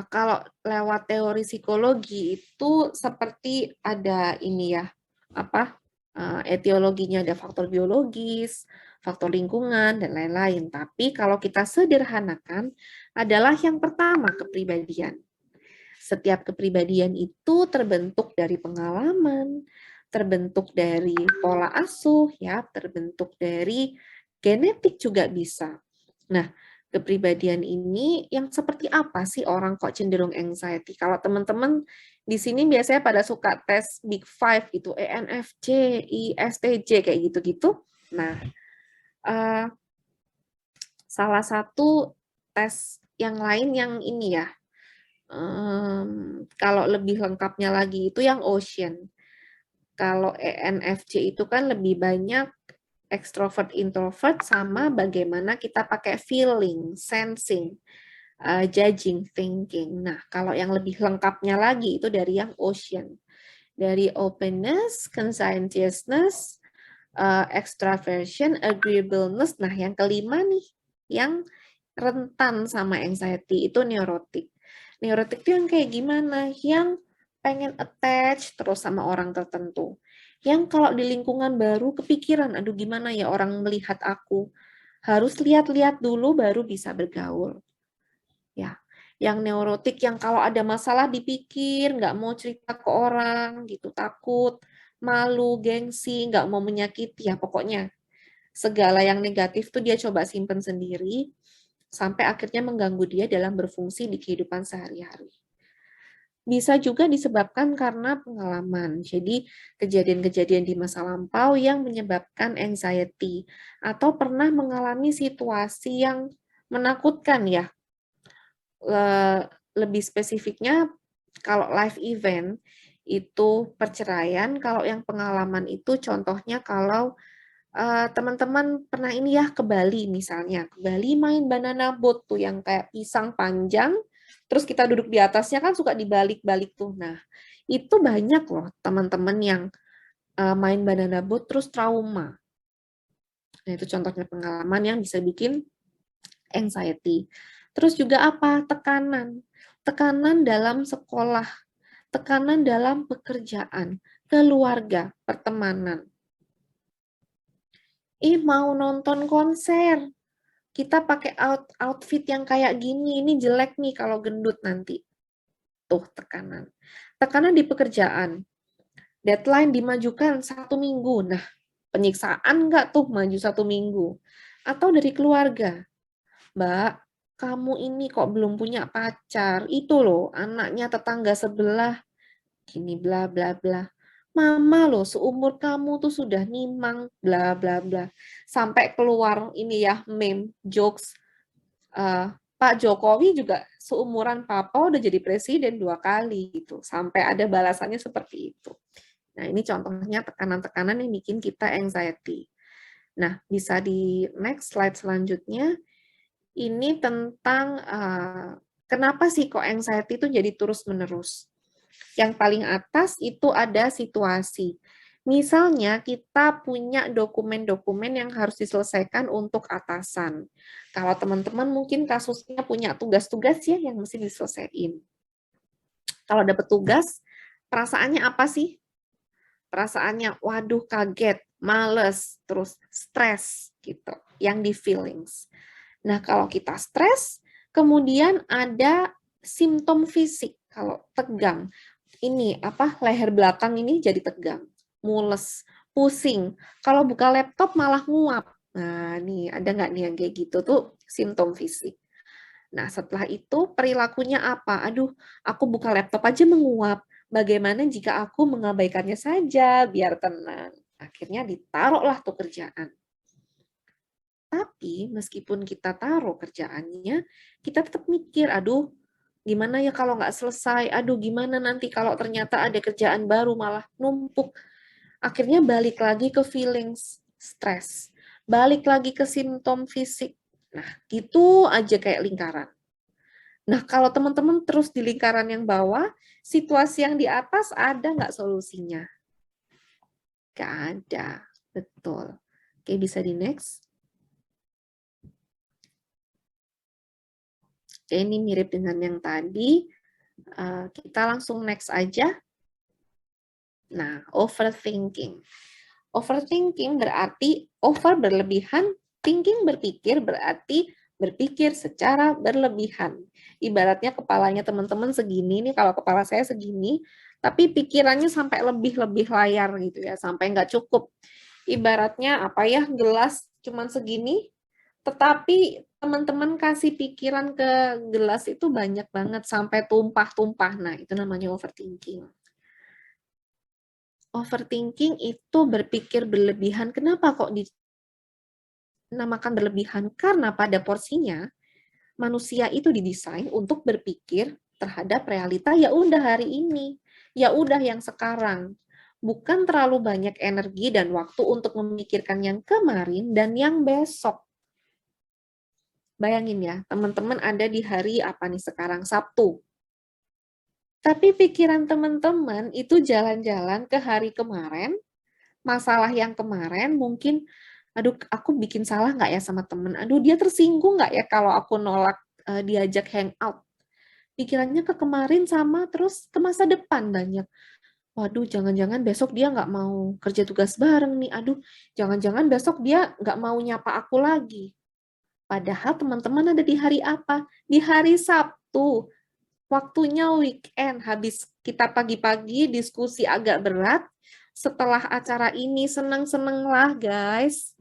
S2: kalau lewat teori psikologi itu seperti ada ini ya, etiologinya, ada faktor biologis, faktor lingkungan, dan lain-lain. Tapi kalau kita sederhanakan adalah yang pertama, kepribadian. Setiap kepribadian itu terbentuk dari pengalaman, terbentuk dari pola asuh, ya, terbentuk dari genetik juga bisa. Nah, kepribadian ini yang seperti apa sih orang kok cenderung anxiety? Kalau teman-teman di sini biasanya pada suka tes Big Five gitu, ENFJ, ISTJ kayak gitu-gitu. Nah, salah satu tes yang lain yang ini ya, kalau lebih lengkapnya lagi itu yang Ocean. Kalau ENFJ itu kan lebih banyak extrovert, introvert, sama bagaimana kita pakai feeling, sensing, judging, thinking. Nah, kalau yang lebih lengkapnya lagi itu dari yang Ocean. Dari openness, conscientiousness, extraversion, agreeableness. Nah, yang kelima nih, yang rentan sama anxiety itu neurotic. Neurotic itu yang kayak gimana? Yang pengen attach terus sama orang tertentu. Yang kalau di lingkungan baru kepikiran, aduh gimana ya orang melihat aku. Harus lihat-lihat dulu baru bisa bergaul. Ya, yang neurotik yang kalau ada masalah dipikir, nggak mau cerita ke orang, gitu, takut, malu, gengsi, nggak mau menyakiti, ya pokoknya segala yang negatif tuh dia coba simpen sendiri, sampai akhirnya mengganggu dia dalam berfungsi di kehidupan sehari-hari. Bisa juga disebabkan karena pengalaman. Jadi kejadian-kejadian di masa lampau yang menyebabkan anxiety atau pernah mengalami situasi yang menakutkan ya. Lebih spesifiknya kalau live event itu perceraian, kalau yang pengalaman itu contohnya kalau teman-teman pernah ini ya ke Bali misalnya. Ke Bali main banana boat tuh yang kayak pisang panjang, terus kita duduk di atasnya kan suka dibalik-balik tuh. Nah, itu banyak loh teman-teman yang main banana boat terus trauma. Nah, itu contohnya pengalaman yang bisa bikin anxiety. Terus juga apa? Tekanan. Tekanan dalam sekolah, tekanan dalam pekerjaan, keluarga, pertemanan. Mau nonton konser, kita pakai outfit yang kayak gini, ini jelek nih kalau gendut nanti. Tuh tekanan. Tekanan di pekerjaan. Deadline dimajukan 1 minggu. Nah, penyiksaan nggak tuh maju 1 minggu? Atau dari keluarga. Mbak, kamu ini kok belum punya pacar? Itu loh, anaknya tetangga sebelah. Gini bla bla bla. Mama loh, seumur kamu tuh sudah nimang, bla bla bla. Sampai keluar ini ya, meme, jokes. Pak Jokowi juga seumuran Papa udah jadi presiden 2 kali gitu. Sampai ada balasannya seperti itu. Nah, ini contohnya tekanan-tekanan yang bikin kita anxiety. Nah, bisa di next slide selanjutnya. Ini tentang kenapa sih kok anxiety itu jadi terus-menerus. Yang paling atas itu ada situasi. Misalnya kita punya dokumen-dokumen yang harus diselesaikan untuk atasan. Kalau teman-teman mungkin kasusnya punya tugas-tugas ya yang mesti diselesaikan. Kalau dapat tugas, perasaannya apa sih? Perasaannya, waduh kaget, males, terus stres gitu, yang di feelings. Nah, kalau kita stres, kemudian ada simptom fisik. Kalau tegang, ini leher belakang ini jadi tegang, mules, pusing. Kalau buka laptop malah nguap. Nah, nih ada nggak nih yang kayak gitu tuh simptom fisik. Nah, setelah itu perilakunya apa? Aduh, aku buka laptop aja menguap. Bagaimana jika aku mengabaikannya saja biar tenang? Akhirnya ditaruhlah tuh kerjaan. Tapi meskipun kita taruh kerjaannya, kita tetap mikir, aduh, gimana ya kalau nggak selesai? Aduh, gimana nanti kalau ternyata ada kerjaan baru malah numpuk? Akhirnya balik lagi ke feelings stres. Balik lagi ke simptom fisik. Nah, gitu aja kayak lingkaran. Nah, kalau teman-teman terus di lingkaran yang bawah, situasi yang di atas ada nggak solusinya? Nggak ada. Betul. Oke, bisa di next. Oke, ini mirip dengan yang tadi. Kita langsung next aja. Nah, overthinking. Overthinking berarti over berlebihan, thinking berpikir berarti berpikir secara berlebihan. Ibaratnya kepalanya teman-teman segini, nih kalau kepala saya segini, tapi pikirannya sampai lebih-lebih layar gitu ya, sampai nggak cukup. Ibaratnya gelas cuman segini, tetapi teman-teman kasih pikiran ke gelas itu banyak banget sampai tumpah-tumpah. Nah, itu namanya overthinking. Overthinking itu berpikir berlebihan. Kenapa kok dinamakan berlebihan? Karena pada porsinya manusia itu didesain untuk berpikir terhadap realita ya udah hari ini, ya udah yang sekarang. Bukan terlalu banyak energi dan waktu untuk memikirkan yang kemarin dan yang besok. Bayangin ya, teman-teman ada di hari apa nih sekarang, Sabtu. Tapi pikiran teman-teman itu jalan-jalan ke hari kemarin, masalah yang kemarin mungkin, aduh aku bikin salah nggak ya sama temen, aduh dia tersinggung nggak ya kalau aku nolak diajak hangout. pikirannya ke kemarin sama terus ke masa depan banyak. Waduh, jangan-jangan besok dia nggak mau kerja tugas bareng nih. Aduh, jangan-jangan besok dia nggak mau nyapa aku lagi. Padahal teman-teman ada di hari apa? Di hari Sabtu. Waktunya weekend. Habis kita pagi-pagi diskusi agak berat. Setelah acara ini seneng-seneng lah guys.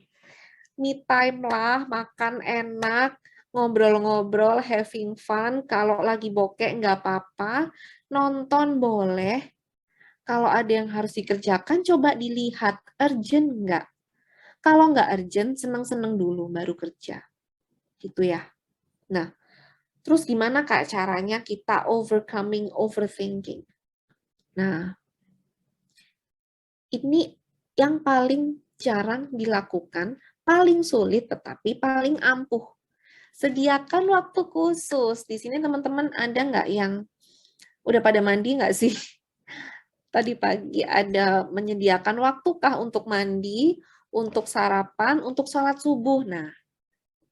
S2: Me time lah, makan enak, ngobrol-ngobrol, having fun. Kalau lagi bokeh nggak apa-apa. Nonton boleh. Kalau ada yang harus dikerjakan, coba dilihat urgent nggak. Kalau nggak urgent, seneng-seneng dulu baru kerja. Gitu ya. Nah, terus gimana Kak caranya kita overcoming overthinking? Nah, ini yang paling jarang dilakukan, paling sulit tetapi paling ampuh. Sediakan waktu khusus. Di sini teman-teman ada nggak yang udah pada mandi nggak sih? Tadi pagi ada menyediakan waktukah untuk mandi, untuk sarapan, untuk sholat subuh. Nah,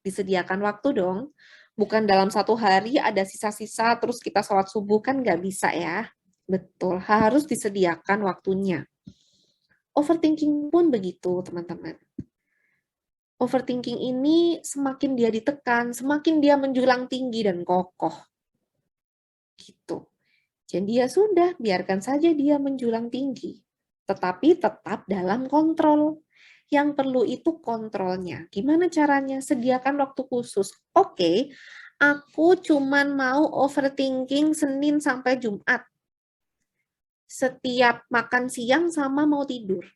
S2: disediakan waktu dong. Bukan dalam satu hari ada sisa-sisa terus kita sholat subuh, kan nggak bisa ya. Betul, harus disediakan waktunya. Overthinking pun begitu, teman-teman. Overthinking ini semakin dia ditekan, semakin dia menjulang tinggi dan kokoh. Gitu. Jadi ya sudah, biarkan saja dia menjulang tinggi. Tetapi tetap dalam kontrol. Yang perlu itu kontrolnya. Gimana caranya? Sediakan waktu khusus. Oke, aku cuman mau overthinking Senin sampai Jumat. Setiap makan siang sama mau tidur.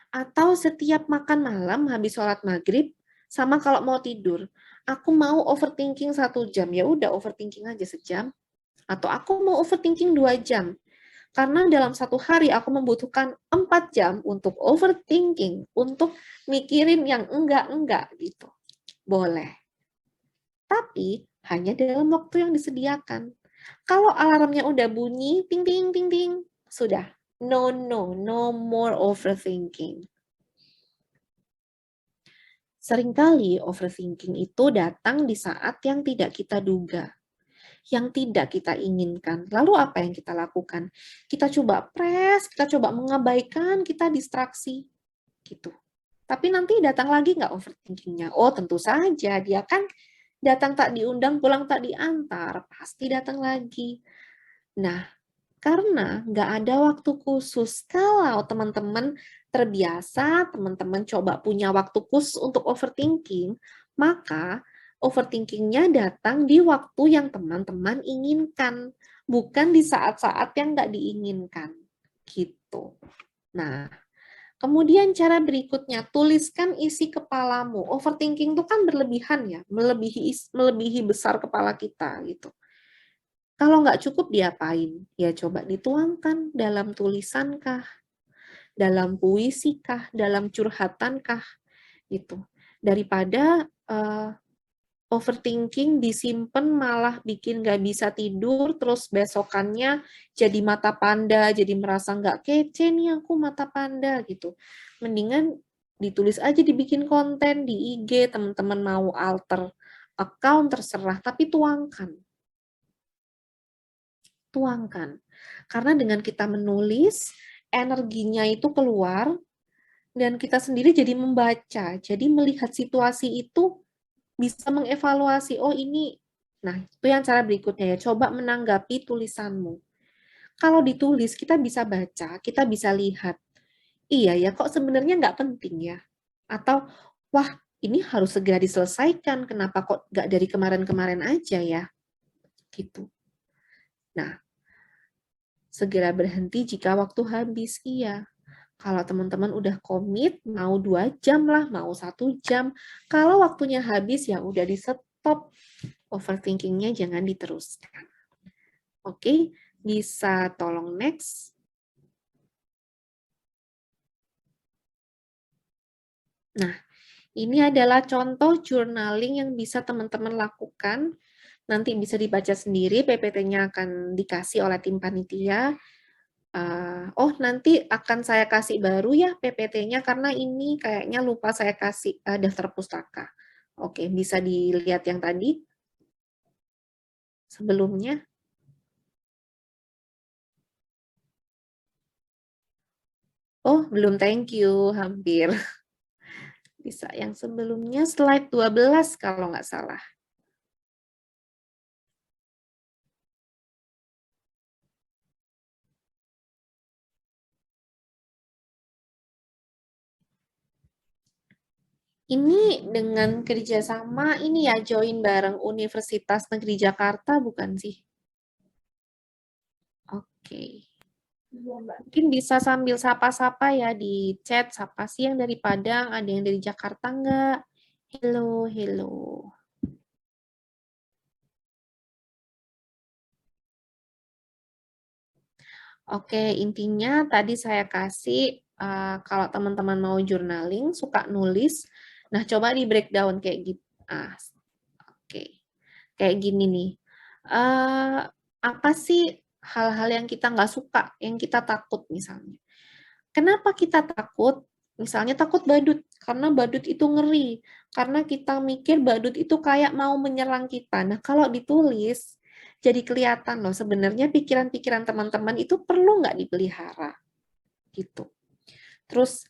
S2: Atau setiap makan malam habis sholat maghrib sama kalau mau tidur. Aku mau overthinking 1 jam. Ya udah overthinking aja sejam. Atau aku mau overthinking 2 jam. Karena dalam satu hari aku membutuhkan 4 jam untuk overthinking, untuk mikirin yang enggak-enggak gitu. Boleh. Tapi hanya dalam waktu yang disediakan. Kalau alarmnya udah bunyi, ting ting ting ting, sudah. No more overthinking. Seringkali overthinking itu datang di saat yang tidak kita duga, yang tidak kita inginkan. Lalu apa yang kita lakukan? Kita coba kita coba mengabaikan, kita distraksi. Gitu. Tapi nanti datang lagi nggak overthinkingnya? Oh tentu saja, dia kan datang tak diundang, pulang tak diantar, pasti datang lagi. Nah, karena nggak ada waktu khusus, kalau teman-teman terbiasa, teman-teman coba punya waktu khusus untuk overthinking, maka overthinkingnya datang di waktu yang teman-teman inginkan, bukan di saat-saat yang nggak diinginkan. Gitu. Nah, kemudian cara berikutnya, tuliskan isi kepalamu. Overthinking itu kan berlebihan ya, melebihi besar kepala kita gitu. Kalau nggak cukup diapain? Ya coba dituangkan dalam tulisankah, dalam puisikah, dalam curhatankah, gitu. Daripada overthinking disimpan malah bikin nggak bisa tidur, terus besokannya jadi mata panda, jadi merasa nggak kece nih aku mata panda gitu. Mendingan ditulis aja, dibikin konten di IG, teman-teman mau alter account terserah, tapi tuangkan. Tuangkan. Karena dengan kita menulis, energinya itu keluar, dan kita sendiri jadi membaca, jadi melihat situasi itu bisa mengevaluasi, oh ini, nah itu yang cara berikutnya ya, coba menanggapi tulisanmu. Kalau ditulis, kita bisa baca, kita bisa lihat, iya ya kok sebenarnya nggak penting ya, atau wah ini harus segera diselesaikan, kenapa kok nggak dari kemarin-kemarin aja ya, gitu. Nah, segera berhenti jika waktu habis, iya. Kalau teman-teman udah komit, mau 2 jam lah, mau 1 jam. Kalau waktunya habis, ya udah di stop. Overthinkingnya jangan diteruskan. Oke, bisa tolong next. Nah, ini adalah contoh journaling yang bisa teman-teman lakukan. Nanti bisa dibaca sendiri, PPT-nya akan dikasih oleh tim panitia. Oh, nanti akan saya kasih baru ya PPT-nya, karena ini kayaknya lupa saya kasih daftar pustaka. Oke, bisa dilihat yang tadi sebelumnya. Oh, belum thank you, hampir. Bisa yang sebelumnya, slide 12 kalau nggak salah. Ini dengan kerjasama ini ya, join bareng Universitas Negeri Jakarta bukan sih? Oke.
S1: Iya, Mbak.
S2: Mungkin bisa sambil sapa-sapa ya di chat, siapa sih yang dari Padang, ada yang dari Jakarta nggak? Hello, hello. Oke, intinya tadi saya kasih, kalau teman-teman mau journaling, suka nulis, nah coba di breakdown kayak gitu. Oke, kayak gini nih. Apa sih hal-hal yang kita nggak suka, yang kita takut misalnya? Kenapa kita takut? Misalnya takut badut, karena badut itu ngeri. Karena kita mikir badut itu kayak mau menyerang kita. Nah, kalau ditulis, jadi kelihatan loh, sebenarnya pikiran-pikiran teman-teman itu perlu nggak dipelihara. Gitu. Terus,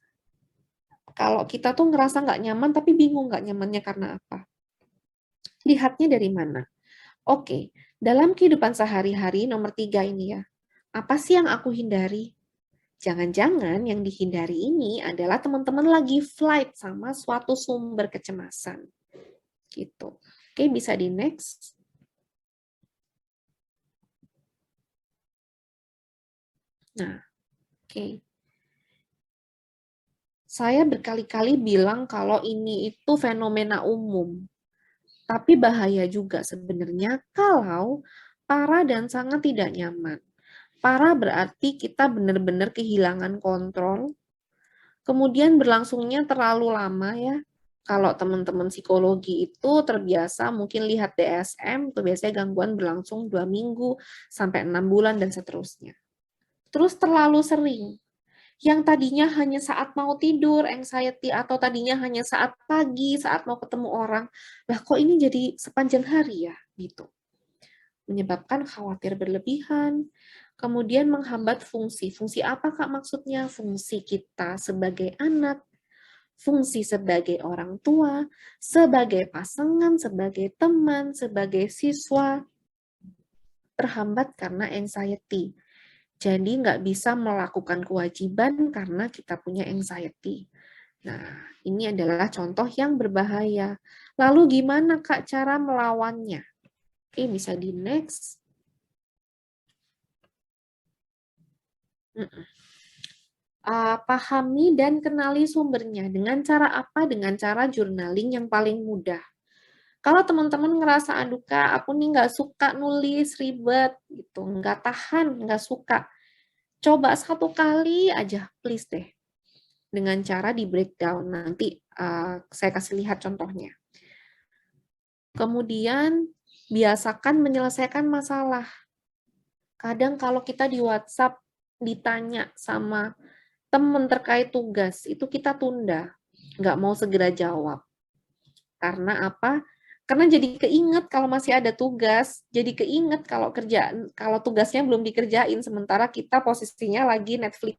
S2: kalau kita tuh ngerasa nggak nyaman, tapi bingung nggak nyamannya karena apa. Lihatnya dari mana? Oke, dalam kehidupan sehari-hari, nomor 3 ini ya. Apa sih yang aku hindari? Jangan-jangan yang dihindari ini adalah teman-teman lagi flight sama suatu sumber kecemasan. Gitu. Oke, bisa di next. Nah, oke. Saya berkali-kali bilang kalau ini itu fenomena umum. Tapi bahaya juga sebenarnya kalau parah dan sangat tidak nyaman. Parah berarti kita benar-benar kehilangan kontrol. Kemudian berlangsungnya terlalu lama ya. Kalau teman-teman psikologi itu terbiasa mungkin lihat DSM, itu biasanya gangguan berlangsung 2 minggu sampai 6 bulan dan seterusnya. Terus terlalu sering. Yang tadinya hanya saat mau tidur, anxiety, atau tadinya hanya saat pagi, saat mau ketemu orang, lah kok ini jadi sepanjang hari ya, gitu. Menyebabkan khawatir berlebihan, kemudian menghambat fungsi. Fungsi apa Kak maksudnya? Fungsi kita sebagai anak, fungsi sebagai orang tua, sebagai pasangan, sebagai teman, sebagai siswa, terhambat karena anxiety. Jadi nggak bisa melakukan kewajiban karena kita punya anxiety. Nah, ini adalah contoh yang berbahaya. Lalu gimana Kak cara melawannya? Oke, bisa di next. Pahami dan kenali sumbernya. Dengan cara apa? Dengan cara journaling yang paling mudah. Kalau teman-teman ngerasa, aduh Kak, aku nih nggak suka nulis, ribet, gitu, nggak tahan, nggak suka. Coba 1 kali aja, please deh. Dengan cara di breakdown. Nanti saya kasih lihat contohnya. Kemudian, biasakan menyelesaikan masalah. Kadang kalau kita di WhatsApp ditanya sama teman terkait tugas, itu kita tunda. Nggak mau segera jawab. Karena apa? Karena jadi keinget kalau masih ada tugas, jadi keinget kalau tugasnya belum dikerjain, sementara kita posisinya lagi Netflix,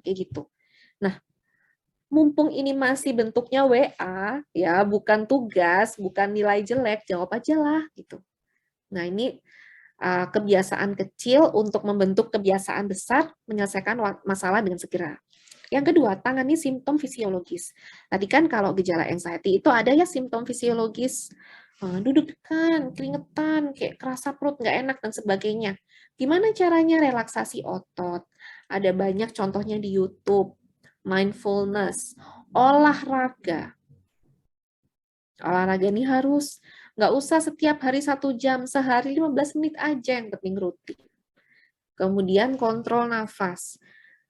S2: kayak gitu. Nah, mumpung ini masih bentuknya WA, ya bukan tugas, bukan nilai jelek, jawab aja lah gitu. Nah, ini kebiasaan kecil untuk membentuk kebiasaan besar menyelesaikan masalah dengan segera. Yang kedua, tangani simptom fisiologis. Tadi kan kalau gejala anxiety itu ada ya simptom fisiologis, duduk-dudukan, keringetan, kayak kerasa perut nggak enak, dan sebagainya. Gimana caranya relaksasi otot? Ada banyak contohnya di YouTube. Mindfulness, olahraga. Olahraga ini harus, nggak usah setiap hari 1 jam, sehari 15 menit aja yang penting rutin. Kemudian kontrol nafas.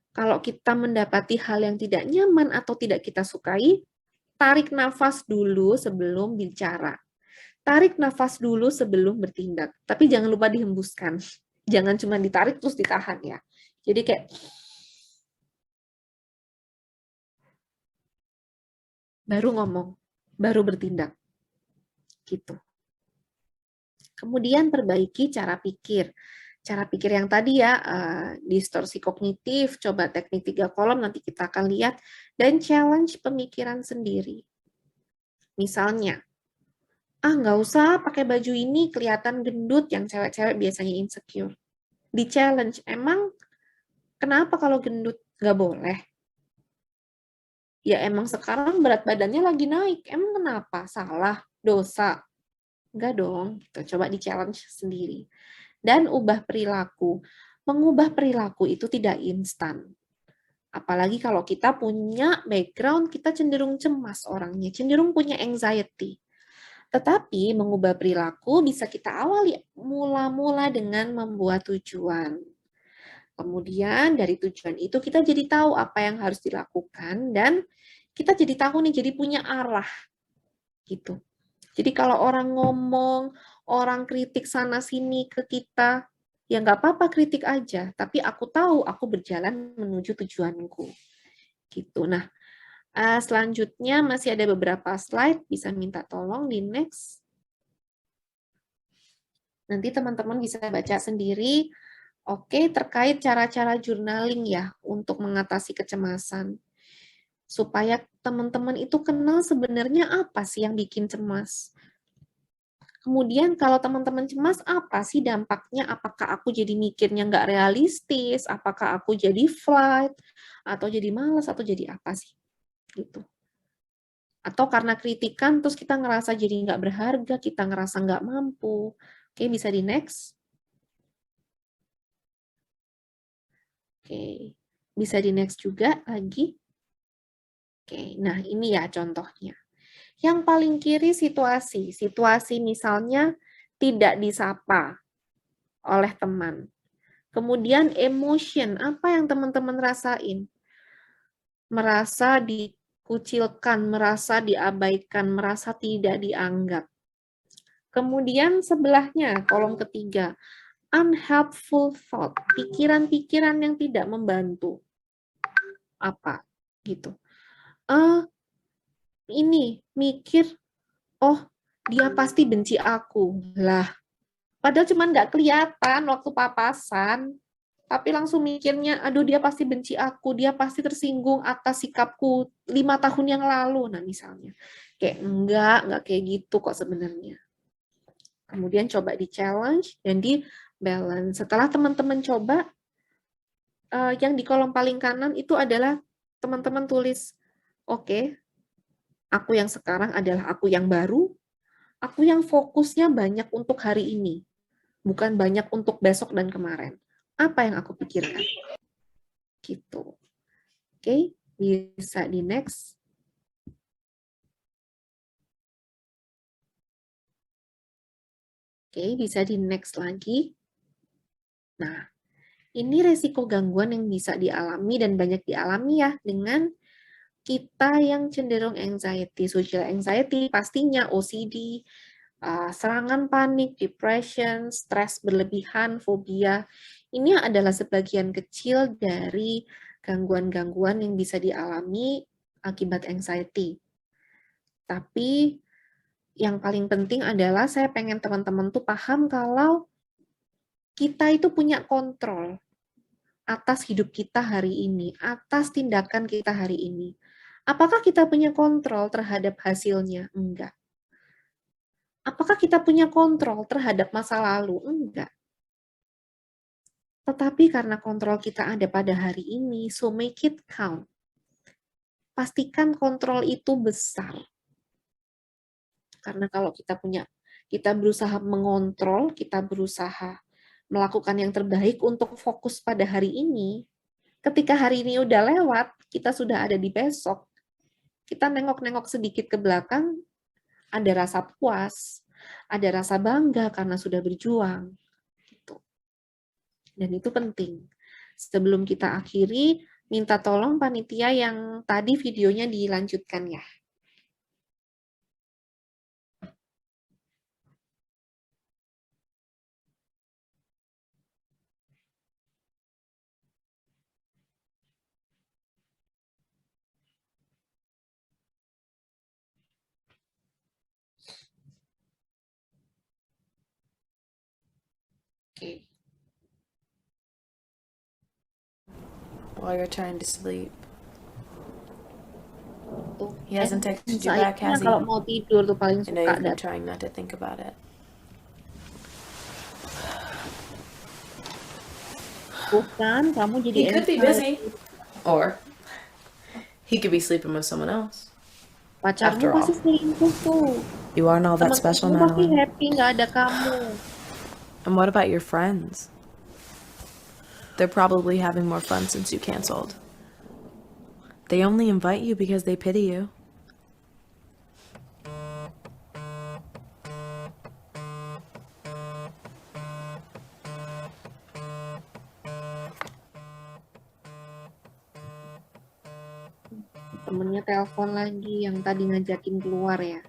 S2: Kalau kita mendapati hal yang tidak nyaman atau tidak kita sukai, tarik nafas dulu sebelum bicara. Tarik nafas dulu sebelum bertindak. Tapi jangan lupa dihembuskan. Jangan cuma ditarik terus ditahan ya. Jadi kayak baru ngomong, baru bertindak. Gitu. Kemudian perbaiki cara pikir. cara pikir yang tadi ya, distorsi kognitif, coba teknik 3 kolom, nanti kita akan lihat, dan challenge pemikiran sendiri. Misalnya, nggak usah pakai baju ini, kelihatan gendut, yang cewek-cewek biasanya insecure. Di challenge, emang kenapa kalau gendut nggak boleh? Ya emang sekarang berat badannya lagi naik, emang kenapa? Salah, dosa? Enggak dong, gitu. Coba di challenge sendiri. Dan ubah perilaku. Mengubah perilaku itu tidak instan. Apalagi kalau kita punya background, kita cenderung cemas orangnya, cenderung punya anxiety. Tetapi mengubah perilaku bisa kita awali mula-mula dengan membuat tujuan. Kemudian dari tujuan itu kita jadi tahu apa yang harus dilakukan dan kita jadi tahu nih, jadi punya arah gitu. Jadi kalau orang ngomong, orang kritik sana-sini ke kita, ya nggak apa-apa kritik aja, tapi aku tahu aku berjalan menuju tujuanku. Gitu. Nah, selanjutnya masih ada beberapa slide, bisa minta tolong di next. Nanti teman-teman bisa baca sendiri. Oke, terkait cara-cara journaling ya untuk mengatasi kecemasan. Supaya teman-teman itu kenal sebenarnya apa sih yang bikin cemas. Kemudian kalau teman-teman cemas, apa sih dampaknya? Apakah aku jadi mikirnya nggak realistis? Apakah aku jadi flight? Atau jadi malas? Atau jadi apa sih? Gitu. Atau karena kritikan, terus kita ngerasa jadi nggak berharga, kita ngerasa nggak mampu. Oke, bisa di next. Oke, bisa di next juga lagi. Oke, nah ini ya contohnya. Yang paling kiri situasi. Situasi misalnya tidak disapa oleh teman. Kemudian emotion, apa yang teman-teman rasain? Merasa dikucilkan, merasa diabaikan, merasa tidak dianggap. Kemudian sebelahnya, kolom ketiga, unhelpful thought, pikiran-pikiran yang tidak membantu. Apa? Gitu. Ini, mikir, oh dia pasti benci aku. Lah, padahal cuma nggak kelihatan waktu papasan, tapi langsung mikirnya, aduh dia pasti benci aku, dia pasti tersinggung atas sikapku 5 tahun yang lalu. Nah misalnya, kayak enggak kayak gitu kok sebenarnya. Kemudian coba di challenge dan di balance. Setelah teman-teman coba, yang di kolom paling kanan itu adalah teman-teman tulis, oke, aku yang sekarang adalah aku yang baru, aku yang fokusnya banyak untuk hari ini, bukan banyak untuk besok dan kemarin. Apa yang aku pikirkan? Gitu. Oke, bisa di next. Oke, bisa di next lagi. Nah, ini resiko gangguan yang bisa dialami dan banyak dialami ya dengan kita yang cenderung anxiety, social anxiety, pastinya OCD, serangan panik, depression, stres berlebihan, fobia. Ini adalah sebagian kecil dari gangguan-gangguan yang bisa dialami akibat anxiety. Tapi yang paling penting adalah saya pengen teman-teman tuh paham kalau kita itu punya kontrol atas hidup kita hari ini, atas tindakan kita hari ini. Apakah kita punya kontrol terhadap hasilnya? Enggak. Apakah kita punya kontrol terhadap masa lalu? Enggak. Tetapi karena kontrol kita ada pada hari ini, so make it count. Pastikan kontrol itu besar. Karena kalau kita berusaha mengontrol, kita berusaha melakukan yang terbaik untuk fokus pada hari ini, ketika hari ini udah lewat, kita sudah ada di besok, kita nengok-nengok sedikit ke belakang, ada rasa puas, ada rasa bangga karena sudah berjuang. Gitu. Dan itu penting. Sebelum kita akhiri, minta tolong panitia yang tadi videonya dilanjutkan ya. Oke.
S3: while you're trying to sleep.
S2: Tuh,
S3: He hasn't texted you back,
S2: anxiety-nya
S3: has he?
S2: kalau mau tidur tuh paling
S3: I know
S2: suka
S3: you've been
S2: datang.
S3: trying not to think about it.
S2: Bukan, kamu jadi
S3: He could be busy.
S2: anxiety.
S3: Or he could be sleeping with someone else.
S2: Pacarmu
S3: After all.
S2: pasti selingkuh tuh.
S3: You aren't all that special,
S2: Teman-temanmu pasti
S3: Madeline.
S2: happy nggak ada kamu.
S3: And what about your friends? They're probably having more fun since you canceled. They only invite you because they pity you.
S2: Temennya telepon lagi yang tadi ngajakin keluar ya.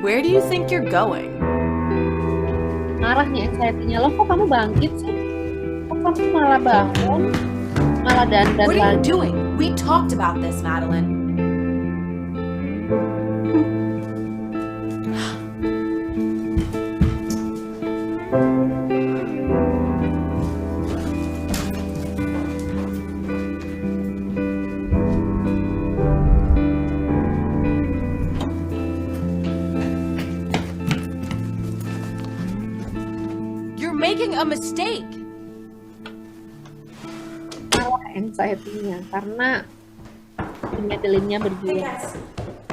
S3: Where do you think you're going?
S2: Marah nih anxiety-nya. Loh kok kamu bangkit sih? Kok kamu malah bangun? Malah dandan
S3: What are you
S2: lagi?
S3: doing? We talked about this, Madeline. You're making a mistake.
S2: Malah anxiety-nya karena Madeline-nya
S3: Hey
S2: berjuang.
S3: guys.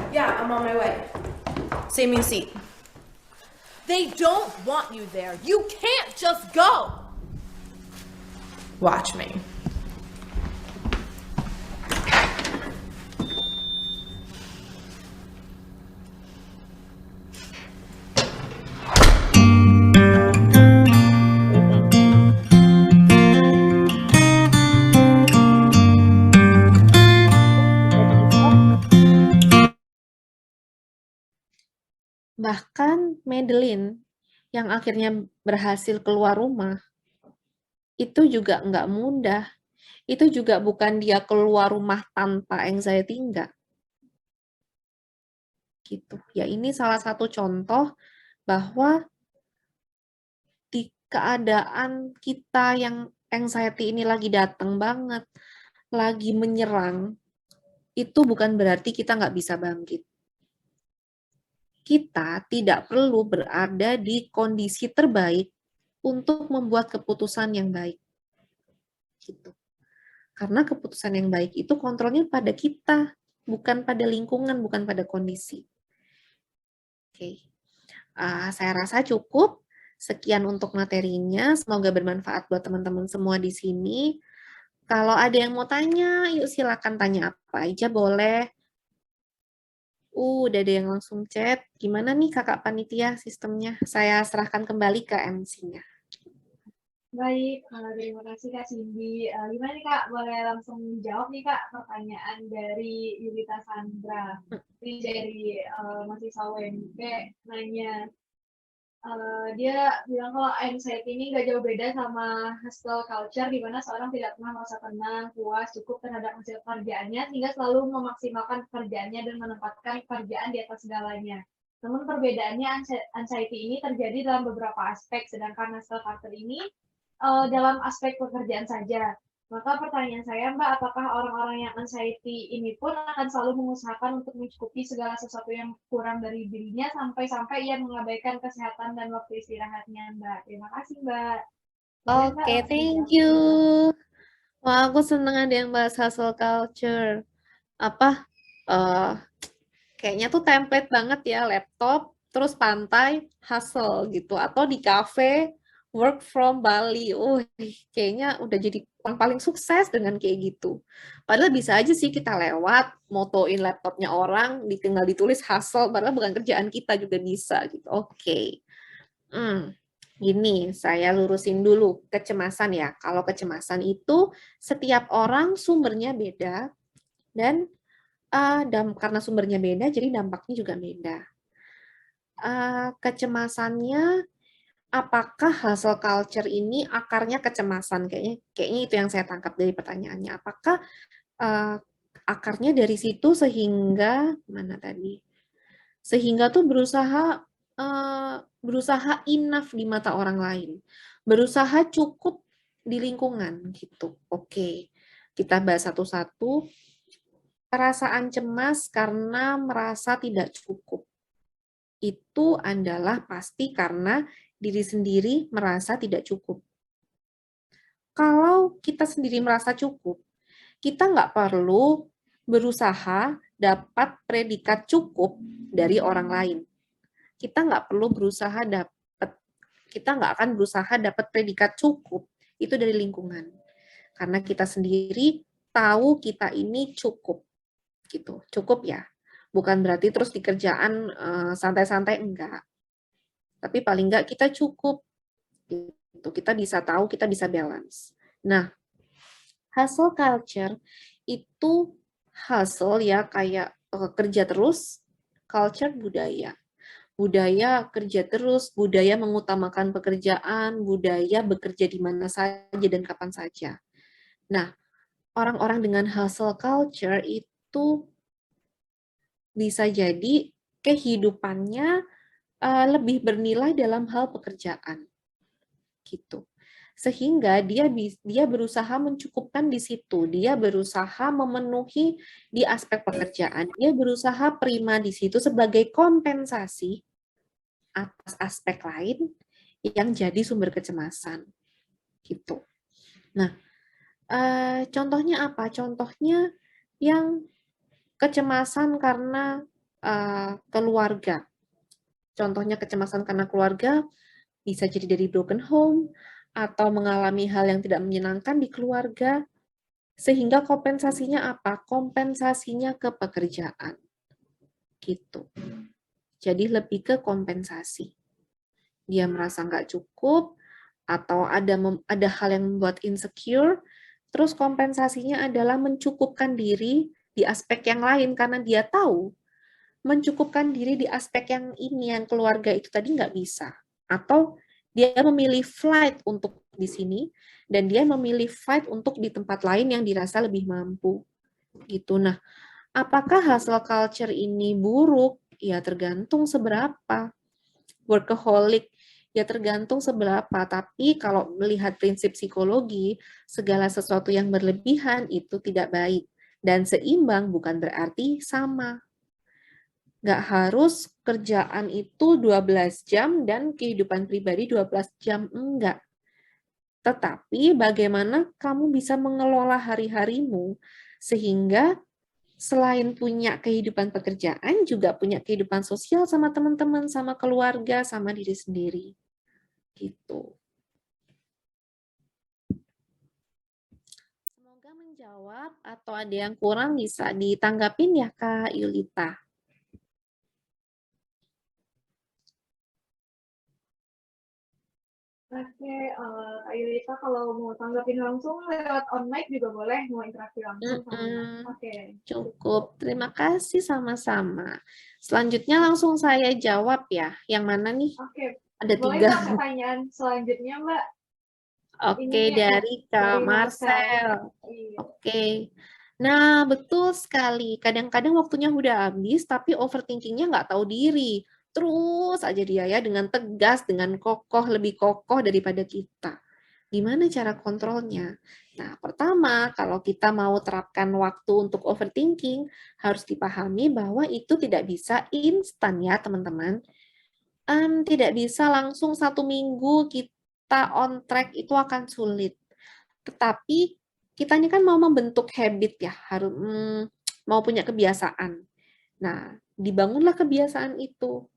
S3: Yeah, I'm on my way. Save me a seat. They don't want you there. You can't just go. Watch me.
S2: Bahkan Madeline yang akhirnya berhasil keluar rumah, itu juga nggak mudah. Itu juga bukan dia keluar rumah tanpa anxiety, enggak. Gitu. Ya ini salah satu contoh bahwa di keadaan kita yang anxiety ini lagi datang banget, lagi menyerang, itu bukan berarti kita nggak bisa bangkit. Kita tidak perlu berada di kondisi terbaik untuk membuat keputusan yang baik. Gitu. Karena keputusan yang baik itu kontrolnya pada kita, bukan pada lingkungan, bukan pada kondisi. Oke. Saya rasa cukup. Sekian untuk materinya. Semoga bermanfaat buat teman-teman semua di sini. Kalau ada yang mau tanya, yuk silakan tanya apa aja boleh. Udah ada yang langsung chat. Gimana nih kakak panitia sistemnya? Saya serahkan kembali ke MC-nya.
S1: Baik, terima kasih Kak Cindy. Gimana nih Kak, boleh langsung jawab nih Kak pertanyaan dari Yulita Sandra. Ini dari mahasiswa WMP nanya, dia bilang kalau anxiety ini nggak jauh beda sama hustle culture, di mana seorang tidak pernah merasa tenang, puas, cukup terhadap hasil pekerjaannya, sehingga selalu memaksimalkan pekerjaannya dan menempatkan pekerjaan di atas segalanya. Namun perbedaannya anxiety ini terjadi dalam beberapa aspek, sedangkan hustle culture ini dalam aspek pekerjaan saja. Maka pertanyaan saya, Mbak, apakah orang-orang yang anxiety ini pun akan selalu mengusahakan untuk mencukupi segala sesuatu yang kurang dari dirinya sampai-sampai ia mengabaikan kesehatan dan waktu istirahatnya, Mbak? Terima kasih, Mbak.
S2: Oke, thank you. Wah, aku seneng ada yang bahas hustle culture. Apa? Kayaknya tuh template banget ya, laptop, terus pantai, hustle gitu. Atau di cafe, work from Bali. Kayaknya udah jadi orang paling sukses dengan kayak gitu. Padahal bisa aja sih kita lewat, motoin laptopnya orang, tinggal ditulis hustle, padahal bukan kerjaan kita juga bisa gitu. Oke. Gini, saya lurusin dulu kecemasan ya. Kalau kecemasan itu setiap orang sumbernya beda, dan karena sumbernya beda, jadi dampaknya juga beda. Kecemasannya, apakah hustle culture ini akarnya kecemasan? Kayaknya itu yang saya tangkap dari pertanyaannya. Apakah akarnya dari situ sehingga mana tadi? Sehingga tuh berusaha enough di mata orang lain, berusaha cukup di lingkungan gitu. Oke, kita bahas satu-satu. Perasaan cemas karena merasa tidak cukup. Itu adalah pasti karena diri sendiri merasa tidak cukup. Kalau kita sendiri merasa cukup, kita nggak perlu berusaha dapat predikat cukup dari orang lain. Kita nggak akan berusaha dapat predikat cukup itu dari lingkungan. Karena kita sendiri tahu kita ini cukup. Gitu. Cukup ya. Bukan berarti terus di kerjaan santai-santai, enggak. Tapi paling enggak kita cukup. Gitu. Kita bisa tahu, kita bisa balance. Nah, hustle culture itu hustle ya kayak kerja terus, culture budaya. Budaya kerja terus, budaya mengutamakan pekerjaan, budaya bekerja di mana saja dan kapan saja. Nah, orang-orang dengan hustle culture itu bisa jadi kehidupannya lebih bernilai dalam hal pekerjaan. Gitu. Sehingga dia berusaha mencukupkan di situ, dia berusaha memenuhi di aspek pekerjaan, dia berusaha prima di situ sebagai kompensasi atas aspek lain yang jadi sumber kecemasan. Gitu. Nah, contohnya apa? Contohnya yang kecemasan karena keluarga. Contohnya kecemasan karena keluarga bisa jadi dari broken home atau mengalami hal yang tidak menyenangkan di keluarga, sehingga kompensasinya apa? Kompensasinya ke pekerjaan. Gitu. Jadi lebih ke kompensasi. Dia merasa nggak cukup, atau ada hal yang membuat insecure, terus kompensasinya adalah mencukupkan diri di aspek yang lain, karena dia tahu mencukupkan diri di aspek yang ini, yang keluarga itu tadi nggak bisa. Atau dia memilih flight untuk di sini, dan dia memilih fight untuk di tempat lain yang dirasa lebih mampu. Gitu. Nah, apakah hustle culture ini buruk? Ya tergantung seberapa. Workaholic, ya tergantung seberapa. Tapi kalau melihat prinsip psikologi, segala sesuatu yang berlebihan itu tidak baik. Dan seimbang bukan berarti sama. Nggak harus kerjaan itu 12 jam dan kehidupan pribadi 12 jam, enggak. Tetapi bagaimana kamu bisa mengelola hari-harimu sehingga selain punya kehidupan pekerjaan, juga punya kehidupan sosial sama teman-teman, sama keluarga, sama diri sendiri. Gitu. Semoga menjawab, atau ada yang kurang bisa ditanggapin ya Kak Yulita.
S1: Oke, Kak Yulita kalau mau tanggapin langsung lewat on mic juga boleh, mau interaksi langsung sama. Oke.
S2: Cukup, terima kasih sama-sama. Selanjutnya langsung saya jawab ya. Yang mana nih?
S1: Oke,
S2: Ada
S1: boleh
S2: 3.
S1: Mbak pertanyaan selanjutnya Mbak.
S2: Oke, dari Kak Marcel.
S1: Iya.
S2: Oke. Nah, betul sekali. Kadang-kadang waktunya udah habis, tapi overthinkingnya nggak tahu diri. Terus aja dia ya, dengan tegas, dengan kokoh, lebih kokoh daripada kita. Gimana cara kontrolnya? Nah, pertama, kalau kita mau terapkan waktu untuk overthinking, harus dipahami bahwa itu tidak bisa instan ya, teman-teman. Tidak bisa langsung 1 minggu kita on track, itu akan sulit. Tetapi, kita ini kan mau membentuk habit ya, harus mau punya kebiasaan. Nah, dibangunlah kebiasaan itu.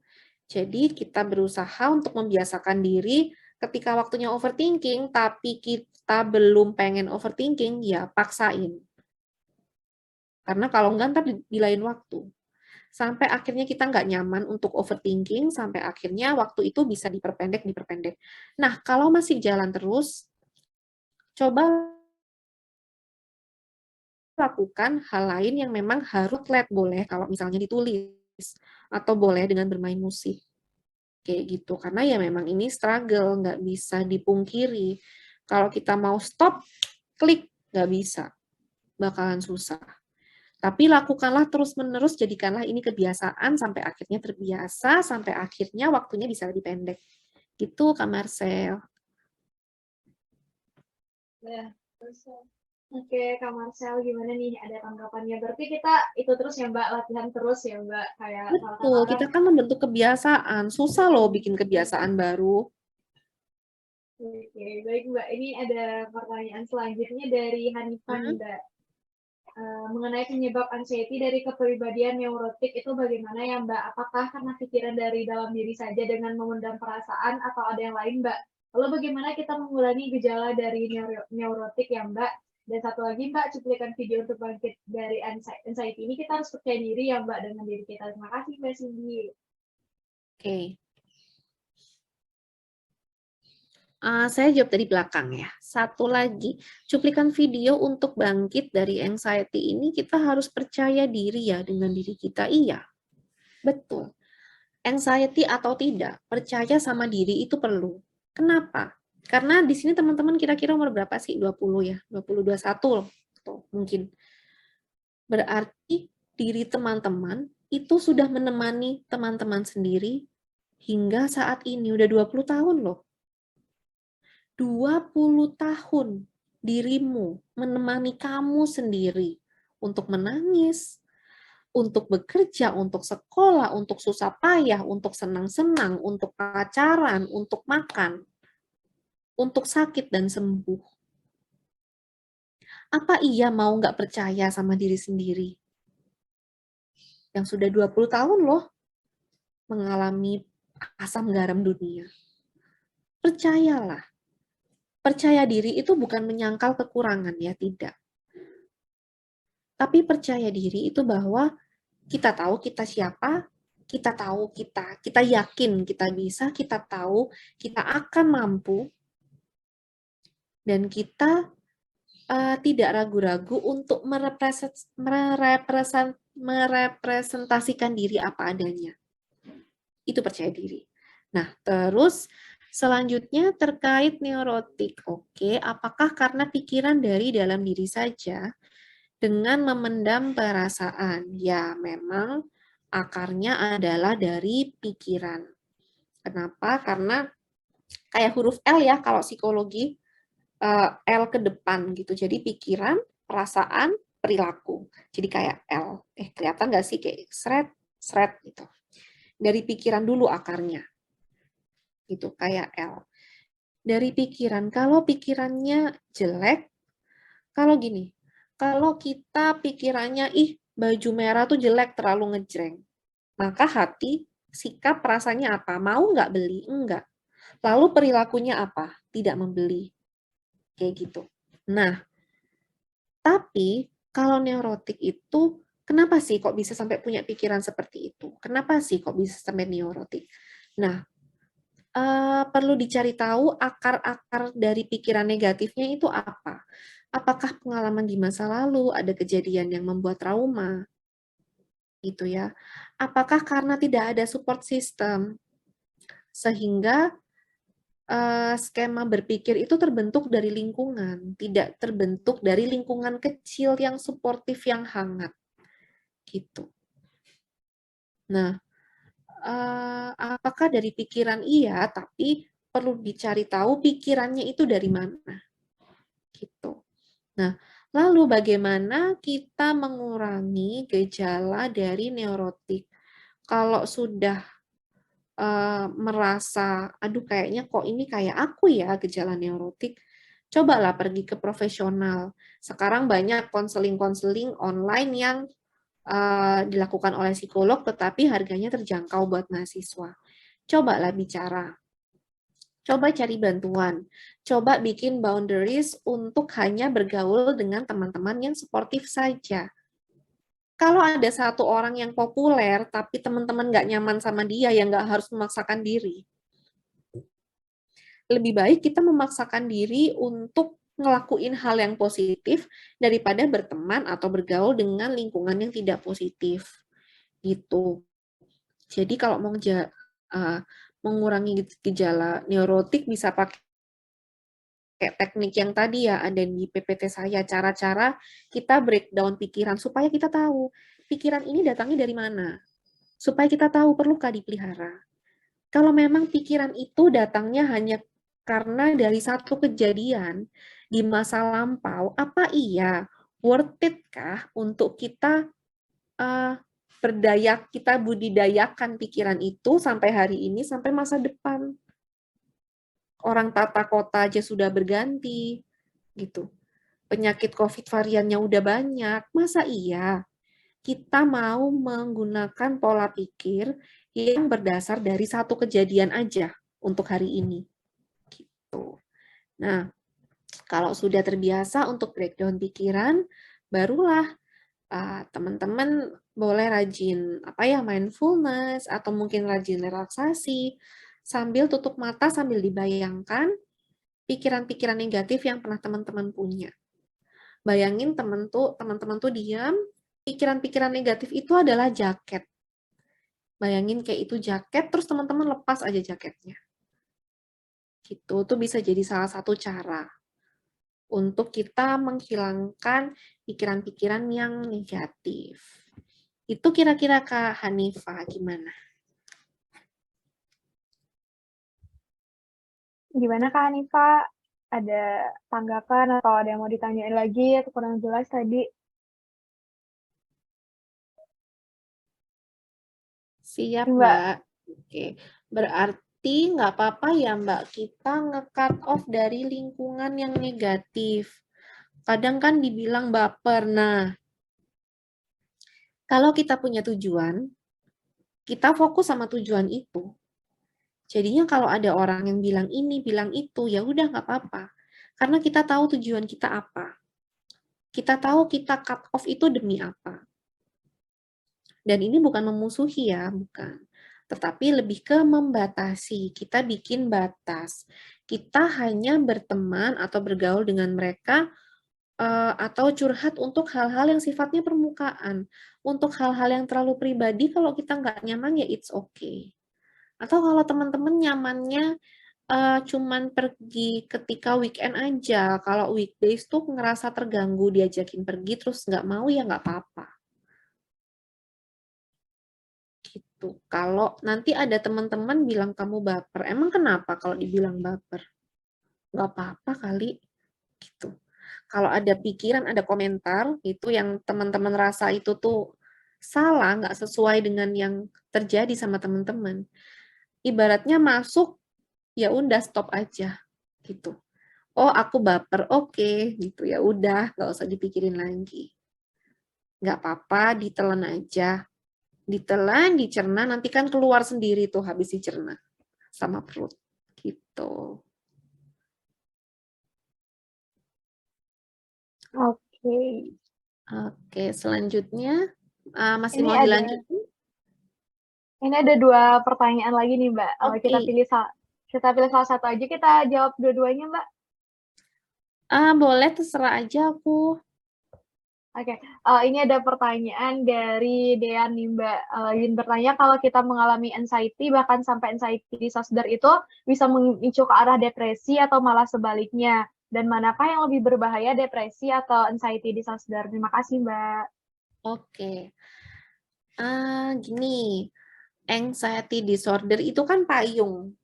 S2: Jadi kita berusaha untuk membiasakan diri ketika waktunya overthinking, tapi kita belum pengen overthinking, ya paksain. Karena kalau enggak, ntar di lain waktu. Sampai akhirnya kita nggak nyaman untuk overthinking, sampai akhirnya waktu itu bisa diperpendek. Nah, kalau masih jalan terus, coba lakukan hal lain yang memang harus boleh, kalau misalnya ditulis, atau boleh dengan bermain musik. Kayak gitu, karena ya memang ini struggle, nggak bisa dipungkiri. Kalau kita mau stop, klik, nggak bisa. Bakalan susah. Tapi lakukanlah terus-menerus, jadikanlah ini kebiasaan sampai akhirnya terbiasa, sampai akhirnya waktunya bisa lebih pendek. Gitu, Kak Marcel.
S1: Ya, terus, oke, Kak Marcel, gimana nih? Ada tanggapannya? Berarti kita itu terus ya, Mbak, latihan terus ya, Mbak? Kayak salah kata
S2: Betul,
S1: orang,
S2: kita kan membentuk kebiasaan. Susah loh bikin kebiasaan baru.
S1: oke, baik Mbak. Ini ada pertanyaan selanjutnya dari Hanifah nih, Mbak. Mengenai penyebab anxiety dari kepribadian neurotik itu bagaimana ya Mbak? Apakah karena pikiran dari dalam diri saja dengan memendam perasaan atau ada yang lain Mbak? Lalu bagaimana kita mengurangi gejala dari neurotik ya Mbak? Dan satu lagi Mbak, cuplikan video untuk bangkit dari anxiety ini kita harus percaya diri ya Mbak dengan diri kita. Terima kasih Mbak Cindy.
S2: Oke. Saya jawab dari belakang ya. Satu lagi, cuplikan video untuk bangkit dari anxiety ini kita harus percaya diri ya dengan diri kita. Iya, betul. Anxiety atau tidak, percaya sama diri itu perlu. Kenapa? Karena di sini teman-teman kira-kira umur berapa sih? 20 ya? 20, 21 tuh, mungkin. Berarti diri teman-teman itu sudah menemani teman-teman sendiri hingga saat ini. Udah 20 tahun loh. 20 tahun dirimu menemani kamu sendiri untuk menangis, untuk bekerja, untuk sekolah, untuk susah payah, untuk senang-senang, untuk pacaran, untuk makan, untuk sakit dan sembuh. Apa iya mau nggak percaya sama diri sendiri? Yang sudah 20 tahun loh mengalami asam garam dunia. Percayalah. Percaya diri itu bukan menyangkal kekurangan ya, tidak. Tapi percaya diri itu bahwa kita tahu kita siapa, kita tahu kita yakin kita bisa, kita tahu kita akan mampu, dan kita tidak ragu-ragu untuk merepresentasikan diri apa adanya. Itu percaya diri. Nah, terus selanjutnya terkait neurotik. Oke, apakah karena pikiran dari dalam diri saja dengan memendam perasaan? Ya, memang akarnya adalah dari pikiran. Kenapa? Karena kayak huruf L ya kalau psikologi, L ke depan gitu. Jadi pikiran, perasaan, perilaku. Jadi kayak L. Kelihatan nggak sih kayak seret gitu. Dari pikiran dulu akarnya. Gitu, kayak L. Dari pikiran, kalau pikirannya jelek, kalau gini, kalau kita pikirannya, baju merah tuh jelek, terlalu ngejreng, maka hati, sikap, rasanya apa? Mau nggak beli? Enggak. Lalu perilakunya apa? Tidak membeli. Kayak gitu. Nah, tapi kalau neurotik itu, kenapa sih kok bisa sampai punya pikiran seperti itu? Kenapa sih kok bisa sampai neurotik? Nah, perlu dicari tahu akar-akar dari pikiran negatifnya itu apa. Apakah pengalaman di masa lalu, ada kejadian yang membuat trauma, gitu ya. Apakah karena tidak ada support system, sehingga skema berpikir itu terbentuk dari lingkungan, tidak terbentuk dari lingkungan kecil yang suportif, yang hangat, gitu. Nah, apakah dari pikiran? Iya, tapi perlu dicari tahu pikirannya itu dari mana. Gitu. Nah, lalu bagaimana kita mengurangi gejala dari neurotik? Kalau sudah merasa, aduh kayaknya kok ini kayak aku ya gejala neurotik, cobalah pergi ke profesional. Sekarang banyak konseling-konseling online yang dilakukan oleh psikolog, tetapi harganya terjangkau buat mahasiswa. Cobalah bicara. Coba cari bantuan. Coba bikin boundaries untuk hanya bergaul dengan teman-teman yang suportif saja. Kalau ada satu orang yang populer, tapi teman-teman nggak nyaman sama dia, yang nggak harus memaksakan diri. Lebih baik kita memaksakan diri untuk ngelakuin hal yang positif daripada berteman atau bergaul dengan lingkungan yang tidak positif. Gitu. Jadi kalau mau mengurangi gejala neurotik bisa pakai kayak teknik yang tadi ya ada di PPT saya, cara-cara kita breakdown pikiran supaya kita tahu pikiran ini datangnya dari mana, supaya kita tahu perlukah dipelihara. Kalau memang pikiran itu datangnya hanya karena dari satu kejadian di masa lampau, apa iya worth it kah untuk kita kita budidayakan pikiran itu sampai hari ini, sampai masa depan. Orang tata kota aja sudah berganti, gitu. Penyakit COVID variannya udah banyak, masa iya kita mau menggunakan pola pikir yang berdasar dari satu kejadian aja untuk hari ini. Gitu. Nah, kalau sudah terbiasa untuk breakdown pikiran, barulah teman-teman boleh rajin mindfulness atau mungkin rajin relaksasi sambil tutup mata sambil dibayangkan pikiran-pikiran negatif yang pernah teman-teman punya. Bayangin teman-teman tuh diam, pikiran-pikiran negatif itu adalah jaket. Bayangin kayak itu jaket, terus teman-teman lepas aja jaketnya. Gitu, tuh bisa jadi salah satu cara untuk kita menghilangkan pikiran-pikiran yang negatif. Itu kira-kira Kak Hanifah gimana?
S1: Gimana Kak Hanifah? Ada tanggapan atau ada yang mau ditanyain lagi atau kurang jelas tadi?
S2: Siap,
S1: Mbak.
S2: Mbak. Oke, berarti nggak apa-apa ya, Mbak, kita nge-cut off dari lingkungan yang negatif. Kadang kan dibilang baper. Nah, kalau kita punya tujuan, kita fokus sama tujuan itu. Jadinya kalau ada orang yang bilang ini, bilang itu, ya udah nggak apa-apa. Karena kita tahu tujuan kita apa. Kita tahu kita cut off itu demi apa. Dan ini bukan memusuhi ya, bukan. Tetapi lebih ke membatasi. Kita bikin batas. Kita hanya berteman atau bergaul dengan mereka atau curhat untuk hal-hal yang sifatnya permukaan. Untuk hal-hal yang terlalu pribadi, kalau kita nggak nyaman ya it's okay. Atau kalau teman-teman nyamannya cuman pergi ketika weekend aja. Kalau weekdays tuh ngerasa terganggu diajakin pergi terus nggak mau ya nggak apa-apa. Gitu. Kalau nanti ada teman-teman bilang kamu baper, emang kenapa kalau dibilang baper? Nggak apa-apa kali. Gitu. Kalau ada pikiran, ada komentar, itu yang teman-teman rasa itu tuh salah, nggak sesuai dengan yang terjadi sama teman-teman. Ibaratnya masuk, ya udah stop aja, gitu. Oh aku baper, oke, gitu ya udah, nggak usah dipikirin lagi. Nggak apa-apa, ditelan aja. Ditelan, dicerna, nanti kan keluar sendiri tuh habis dicerna sama perut, gitu.
S1: Oke.
S2: Oke, selanjutnya masih
S1: Ini
S2: mau
S1: ada-
S2: dilanjutin?
S1: Ini ada 2 pertanyaan lagi nih, Mbak.
S2: Oke.
S1: Kita pilih salah satu aja, kita jawab dua-duanya, Mbak.
S2: Boleh, terserah aja aku.
S1: Oke, ini ada pertanyaan dari Dean nih, Mbak. Ingin bertanya kalau kita mengalami anxiety, bahkan sampai anxiety disorder itu bisa memicu ke arah depresi atau malah sebaliknya. Dan manakah yang lebih berbahaya, depresi atau anxiety disorder? Terima kasih, Mbak.
S2: Oke. Gini, anxiety disorder itu kan payung.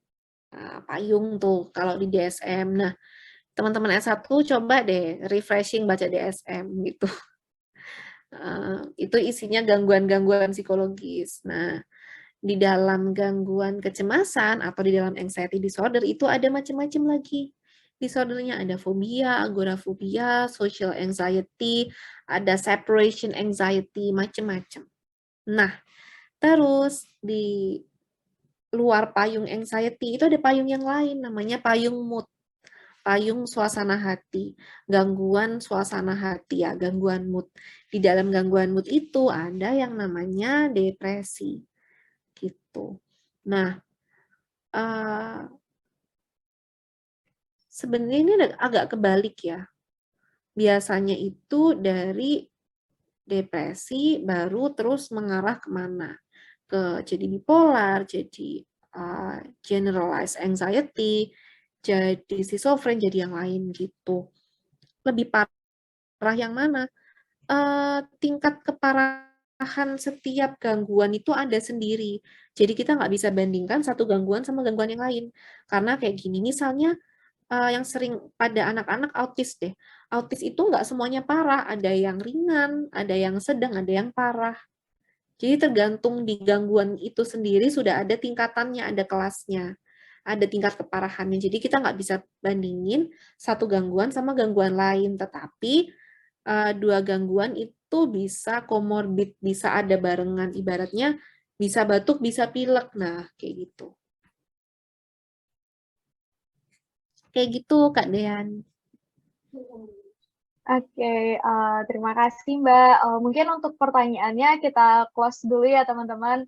S2: Payung tuh kalau di DSM. Nah, teman-teman S1 coba deh refreshing baca DSM gitu. Itu isinya gangguan-gangguan psikologis. Nah, di dalam gangguan kecemasan atau di dalam anxiety disorder itu ada macam-macam lagi. Disordernya ada fobia, agorafobia, social anxiety, ada separation anxiety, macam-macam. Nah, terus di luar payung anxiety itu ada payung yang lain namanya payung mood. Payung suasana hati, gangguan suasana hati ya, gangguan mood. Di dalam gangguan mood itu ada yang namanya depresi. Gitu. Nah, sebenarnya ini agak kebalik ya. Biasanya itu dari depresi baru terus mengarah kemana? Ke jadi bipolar, jadi generalized anxiety, jadi schizofren, jadi yang lain gitu. Lebih parah yang mana? Tingkat keparahan setiap gangguan itu ada sendiri. Jadi kita nggak bisa bandingkan satu gangguan sama gangguan yang lain. Karena kayak gini, misalnya yang sering pada anak-anak autis deh. Autis itu nggak semuanya parah, ada yang ringan, ada yang sedang, ada yang parah. Jadi tergantung di gangguan itu sendiri sudah ada tingkatannya, ada kelasnya, ada tingkat keparahannya. Jadi kita nggak bisa bandingin satu gangguan sama gangguan lain, tetapi dua gangguan itu bisa komorbid, bisa ada barengan, ibaratnya bisa batuk, bisa pilek. Nah, kayak gitu. Kayak gitu, Kak Dean.
S1: Oke, terima kasih Mbak. Mungkin untuk pertanyaannya kita close dulu ya teman-teman.